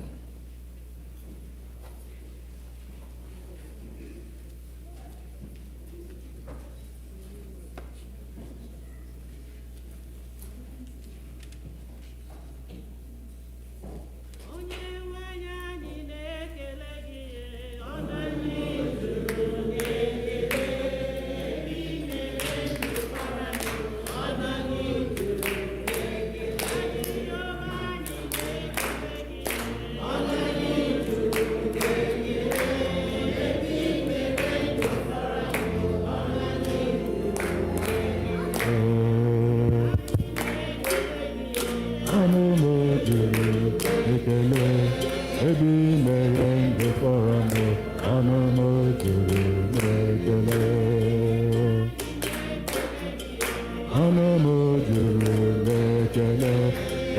Ekele ebi mere ndụ fọrọ ndụ, ọnụ m juru n'ekele. Ọnụ m juru n'ekele,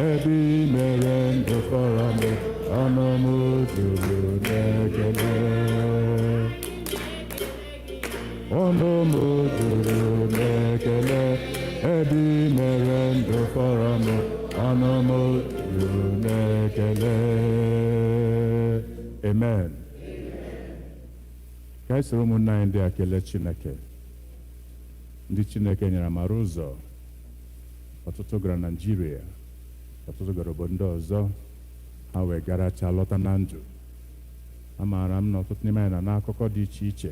ebi mere ndụ fọrọ ndụ, ọnụ m juru n'ekele. Ọnụ m juru n'ekele, ebi mere ndụ fọrọ ndụ, ọnụ m juru n'ekele. Amen. Ka anyị soro ụmụnna anyị ndị a kelee Chineke. Ndị Chineke nyere amara ụzọ. Ọtụtụ gara Naịjirịa, ọtụtụ gara obodo ndị ọzọ, ha wee garacha lọta na ndụ. Amaara m na ọtụtụ n'ime anyị na n'akụkọ dị iche iche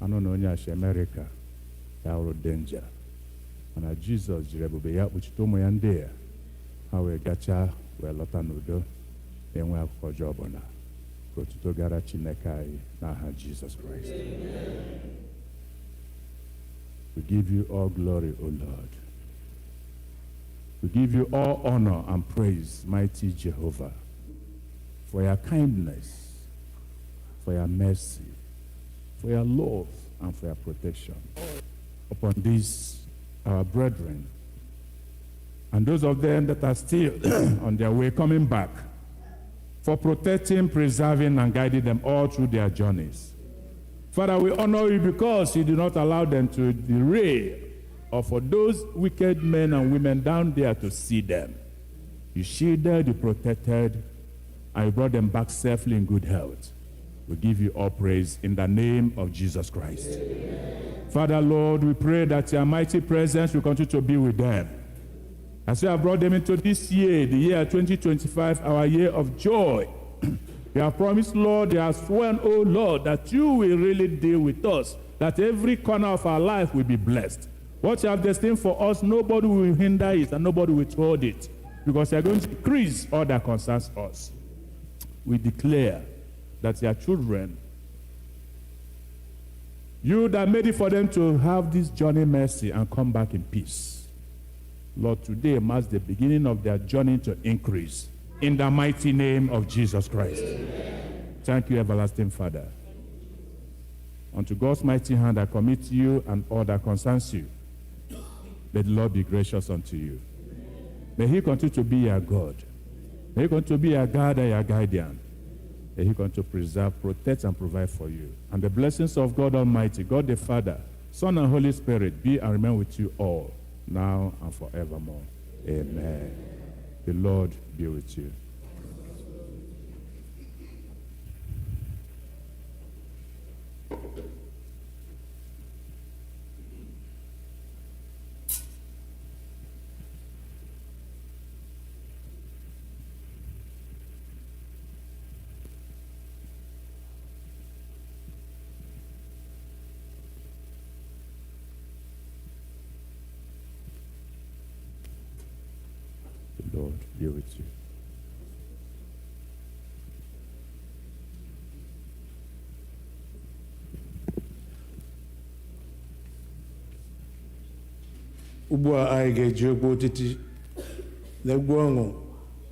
anụ na onye achị Amerịka ya hụrụ denja, mana Jizọs jiri ebube ya kpuchite ụmụ ya ndị a, ha wee gachaa wee lọta n'udo na-enwe akụkọ ọjọọ ọbụla. Ka otuto gara Chineke anyị n'aha Jizọs Kraịst. We give you all glory, O Lord. We give you all honor and praise, mighty Jehovah, for your kindness, for your mercy, for your love, and for your protection upon these, our brethren, and those of them that are still on their way coming back, for protecting, preserving, and guiding them all through their journeys. Father, we honor you because you do not allow them to derail, or for those wicked men and women down there to see them. You shielded, you protected, and you brought them back safely in good health. We give you all praise in the name of Jesus Christ. Amen. Father, Lord, we pray that your mighty presence will continue to be with them. As you have brought them into this year, the year 2025, our year of joy, you have promised, Lord, you have sworn, oh Lord, that you will really deal with us, that every corner of our life will be blessed. What you have destined for us, nobody will hinder it and nobody will withhold it, because you are going to increase all that concerns us. We declare that your children, you that made it for them to have this journey mercy and come back in peace. Lord, today marks the beginning of their journey to increase. In the mighty name of Jesus Christ. Amen. Thank you, everlasting Father. Unto God's mighty hand I commit you and all that concerns you. May the Lord be gracious unto you. May he continue to be your God. May he continue to be your God and your guardian. May he continue to preserve, protect, and provide for you. And the blessings of God Almighty, God the Father, Son, and Holy Spirit be and remain with you all, now and forevermore. Amen. The Lord be with you. The Lord be with you. Ugbu a anyị ga-eji egwu otiti na egwu ọṅụ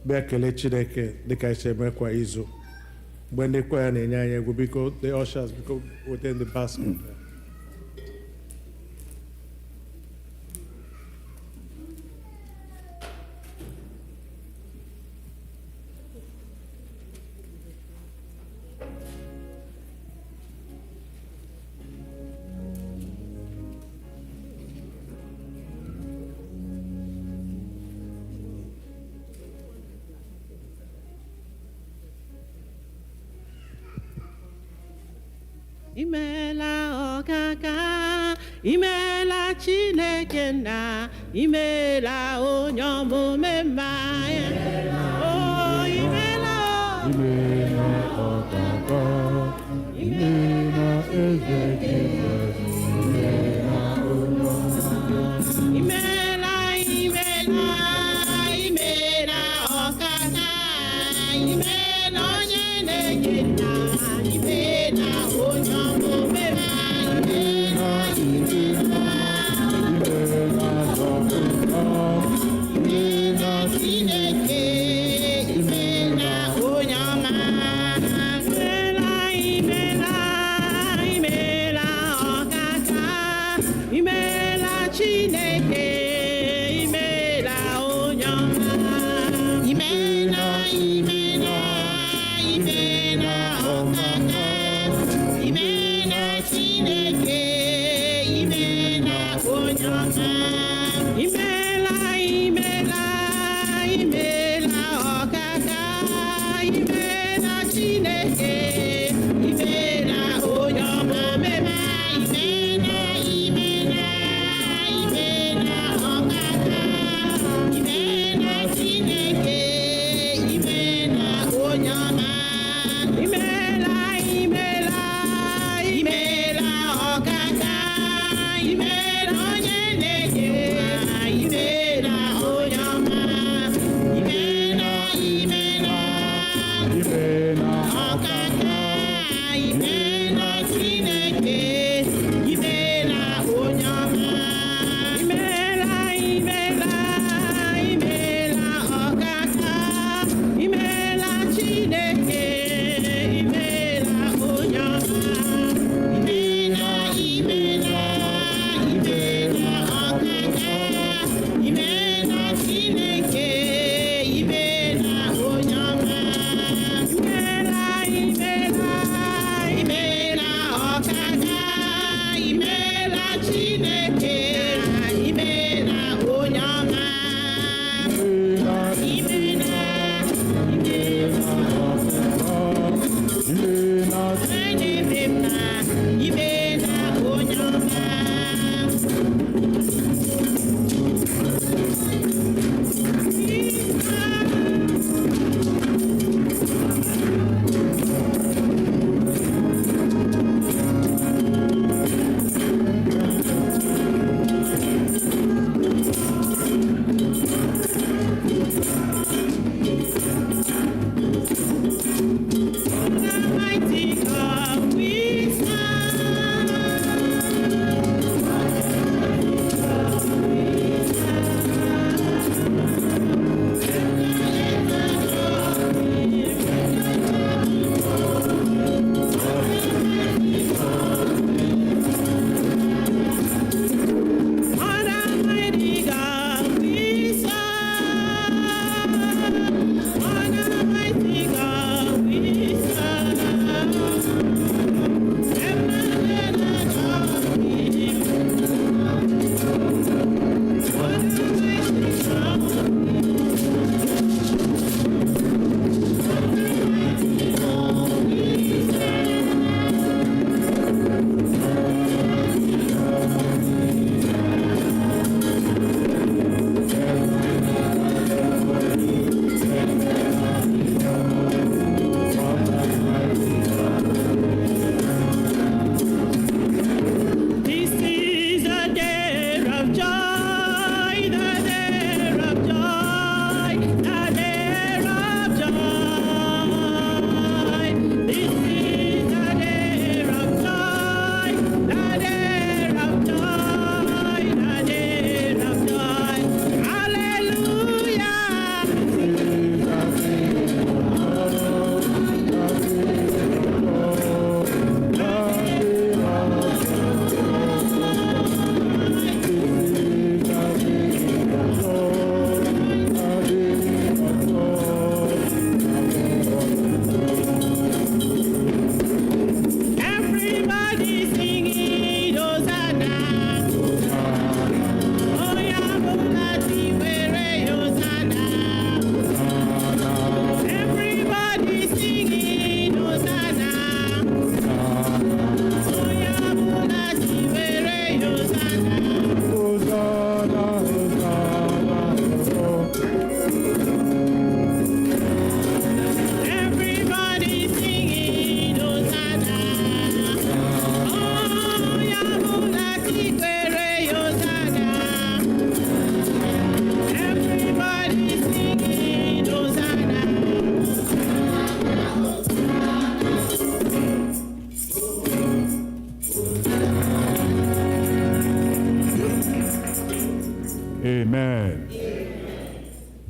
bịa kelee Chineke dịka anyị si eme kwa izu. Mgbe ndị kwaya na-enye anyị egwu, biko the ushers biko within the basket. Imela ọkaka, imela Chineke nna, imela onye omume mma ya. Oh, imela ọkaka, imela eze Jizọs, imela onye ọma. imela, imela ọkaka, imela onye na-eke nna, imela onye omume mma. Chineke, imela onye ọma.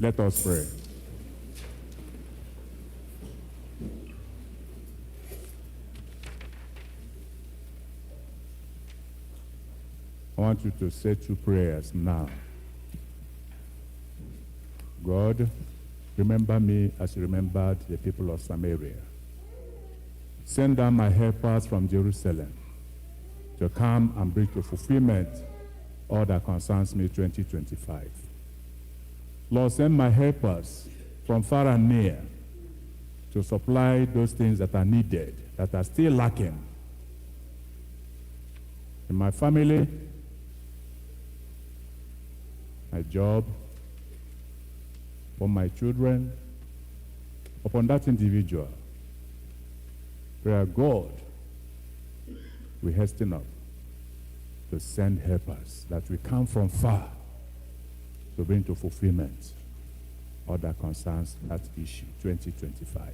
Let us pray. I want you to say two prayers now. God, remember me as you remembered the people of Samaria. Send down my helpers from Jerusalem to come and bring to fulfillment all that concerns me 2025. Lord, send my helpers from far and near to supply those things that are needed, that are still lacking in my family, my job, for my children, upon that individual. Pray God, we hasten up to send helpers that we come from far to bring to fulfillment all that concerns that issue, 2025.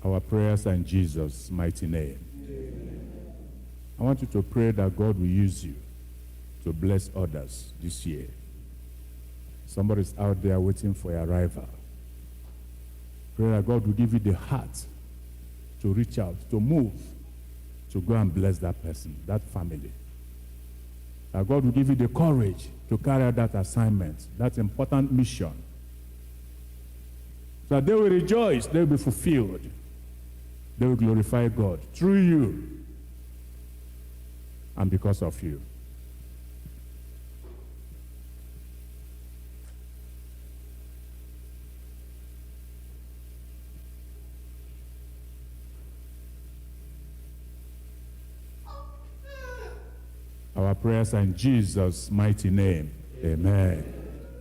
Our prayers are in Jesus' mighty name. Amen. I want you to pray that God will use you to bless others this year. Somebody's out there waiting for your arrival. Pray that God will give you the heart to reach out, to move, to go and bless that person, that family. That God will give you the courage to carry out that assignment, that important mission. So that they will rejoice, they will be fulfilled. They will glorify God through you and because of you. Our prayers are in Jesus' mighty name. Amen.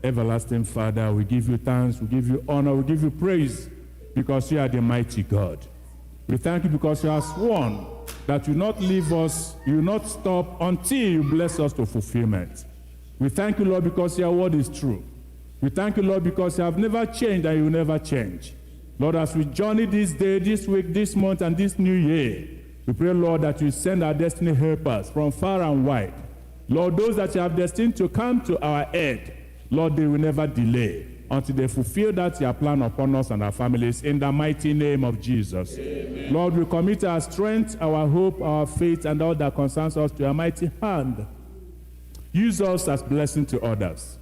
Everlasting Father, we give you thanks, we give you honor, we give you praise because you are the mighty God. We thank you because you have sworn that you will not leave us, you will not stop until you bless us to fulfillment. We thank you, Lord, because your word is true. We thank you, Lord, because you have never changed and you will never change. Lord, as we journey this day, this week, this month, and this new year, we pray, Lord, that you send our destiny helpers from far and wide. Lord, those that you have destined to come to our aid, Lord, they will never delay until they fulfill that your plan upon us and our families in the mighty name of Jesus. Amen. Lord, we commit our strength, our hope, our faith, and all that concerns us to your mighty hand. Use us as blessing to others.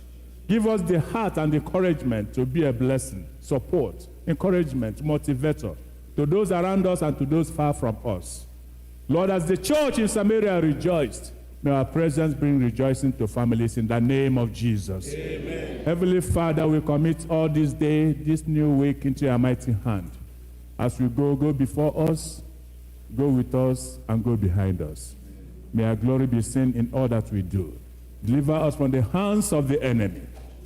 Give us the heart and the encouragement to be a blessing, support, encouragement, motivator to those around us and to those far from us. Lord, as the church in Samaria rejoiced, may our presence bring rejoicing to families in the name of Jesus. Amen. Heavenly Father, we commit all this day, this new week into your mighty hand. As we go before us, go with us, and go behind us. May our glory be seen in all that we do. Deliver us from the hands of the enemy.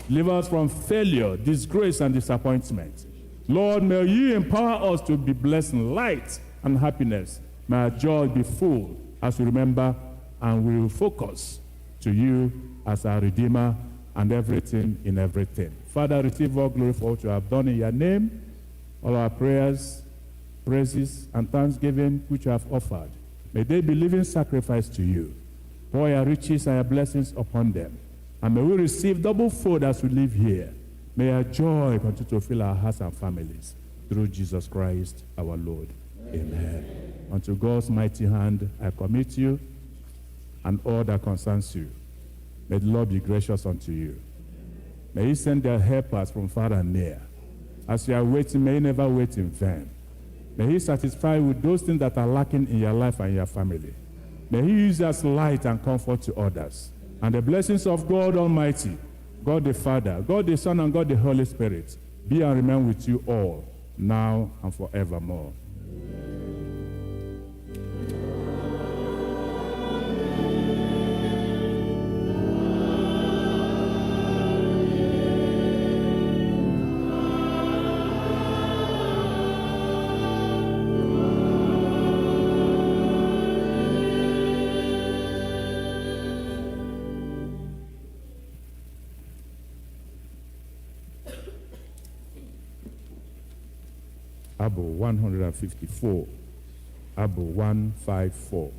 Deliver us from failure, disgrace, and disappointment. Lord, may you empower us to be blessed in light and happiness. May our joy be full as we remember and we will focus to you as our Redeemer and everything in everything. Father, receive all glory for what you have done in your name. All our prayers, praises, and thanksgiving which you have offered, may they be living sacrifice to you. Pour your riches and your blessings upon them. And may we receive double fold as we live here. May our joy continue to fill our hearts and families. Through Jesus Christ, our Lord. Amen. Unto God's mighty hand, I commit you and all that concerns you. May the Lord be gracious unto you. May he send their helpers from far and near. As you are waiting, may you never wait in vain. May he satisfy you with those things that are lacking in your life and your family. May he use as light and comfort to others. And the blessings of God Almighty, God the Father, God the Son, and God the Holy Spirit be and remain with you all, now and forevermore. Abụ 154, Abụ 154.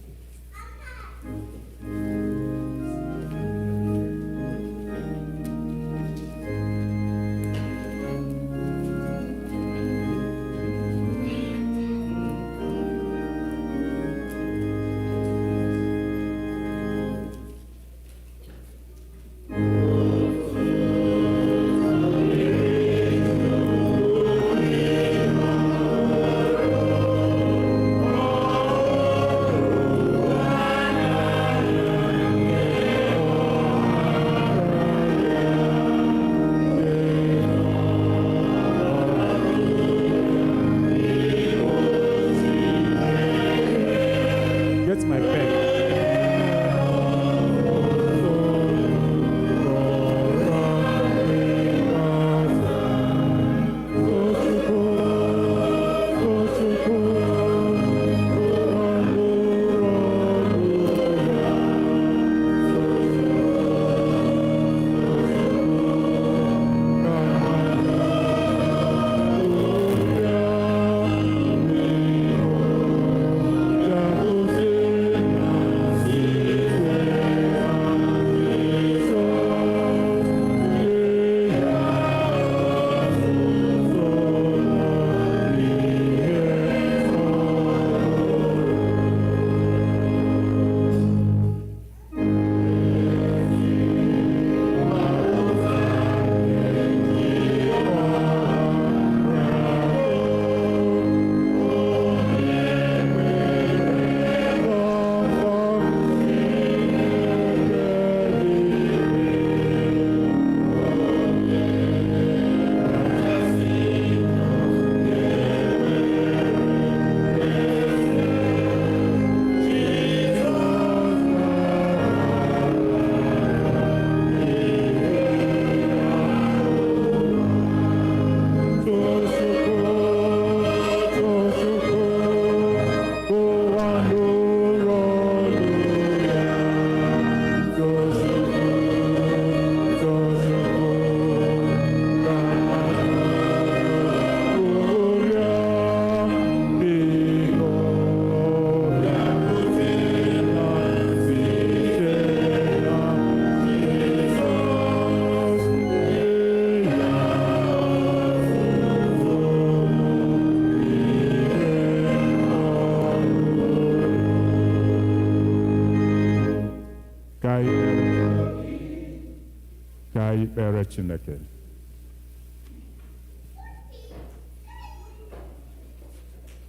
Ekpere Chineke.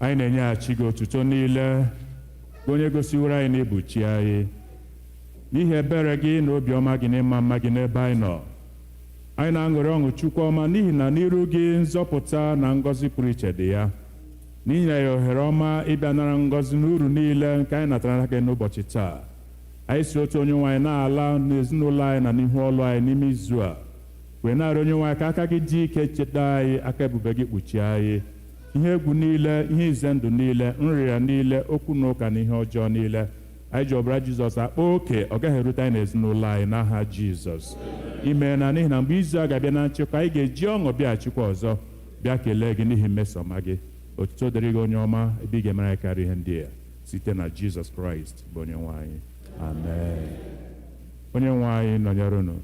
Anyị na-enyeghachi gị otuto niile bụ onye gosiworo anyị n'ịbụ chi anyị n'ihi ebere gị na obiọma gị na ịma mma gị n'ebe anyị nọ. Anyị na-aṅụrị ọṅụ Chukwu ọma n'ihi na n'iru gị nzọpụta na ngọzi pụrụ iche dị ya, n'ihi na ya ohere ọma ịbịa nara ngọzi na uru niile nke anyị natara gị n'ụbọchị taa. Anyị si otu onye nwe anyị na-ala n'ezinụlọ anyị na n'ihu ọlụ anyị n'ime izu a, wee na-arịọ onye nwe anyị ka aka gị dị ike cheta anyị, aka ebube gị kpuchie anyị ihe egwu niile, ihe ize ndụ niile, nrịa niile, okwu na ụka na ihe ọjọọ niile. Anyị ji ọbara Jizọs akpa oke, ọ gaghị erute anyị n'ezinụlọ anyị n'aha Jizọs. Ime na n'ihi na mgbe izu a ga-abịa na nchịkwa, anyị ga-eji ọṅụ bịaghachikwa ọzọ bịa kelee gị n'ihi mmesoma gị. Otuto dịrị gị onye ọma, ebe ị ga-emere anyị karịa ihe ndị a site na Jizọs Kraịst bụ onye nwe anyị. Amen. Onye nwe anyị nọnyere unu.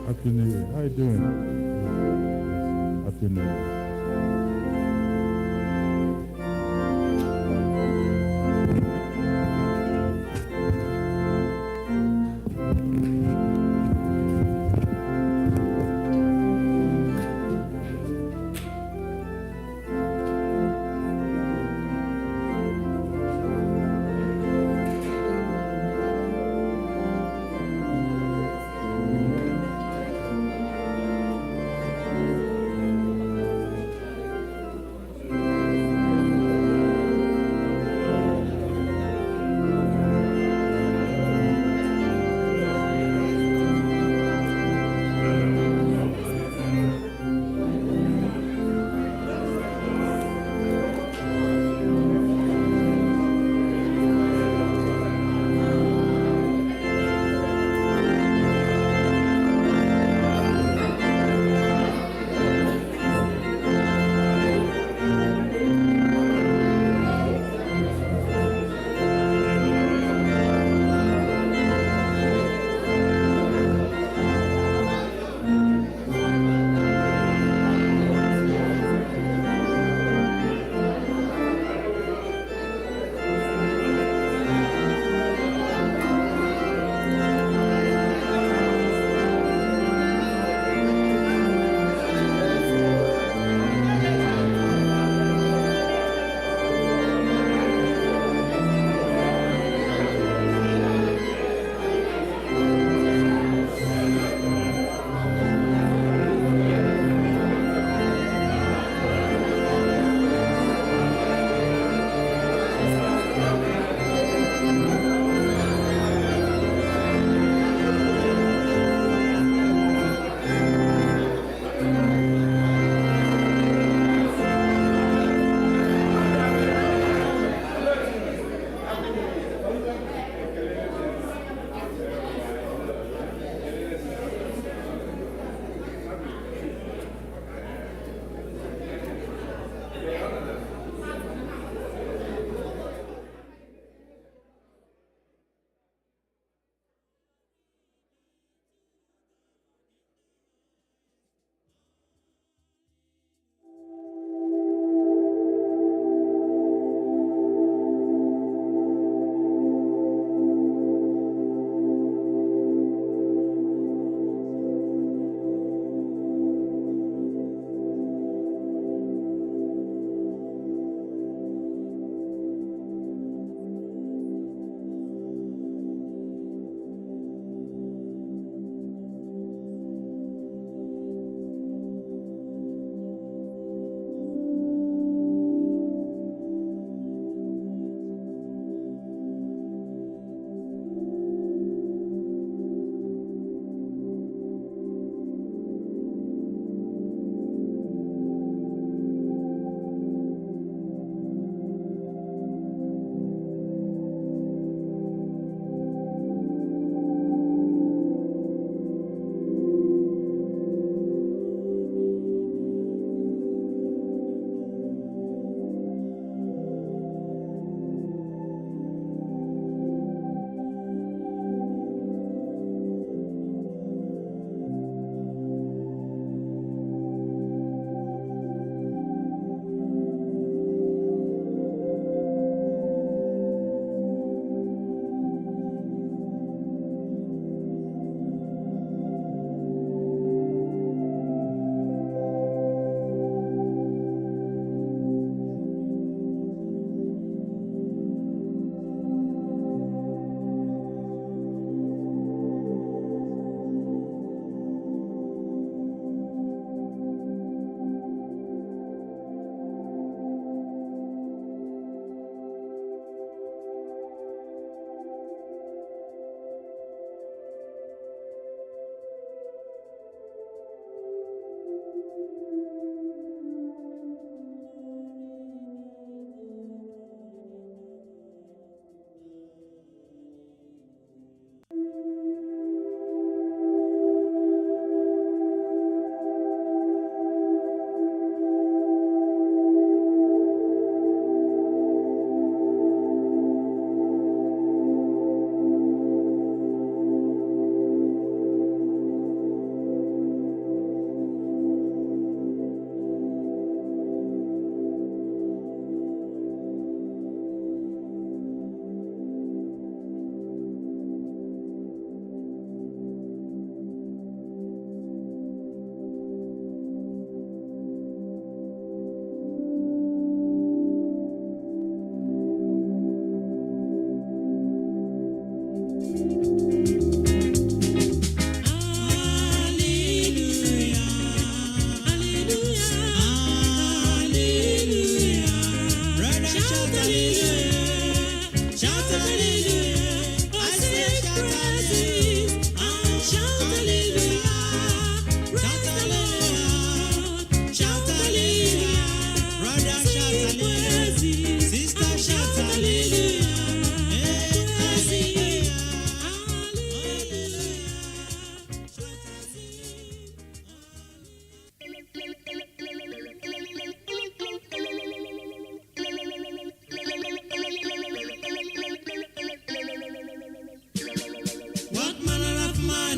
Happy New Year. How you doing? Happy New Year.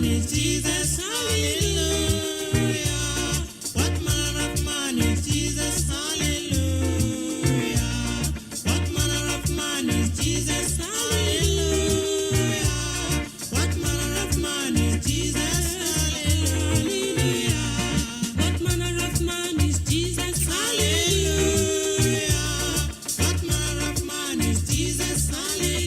man is Jesus? Hallelujah. What manner of man is Jesus? Hallelujah. What manner of man is Jesus? Hallelujah. What manner of man is Jesus? Hallelujah. What manner of man is Jesus? Hallelujah. What manner of man is Jesus? Hallelujah.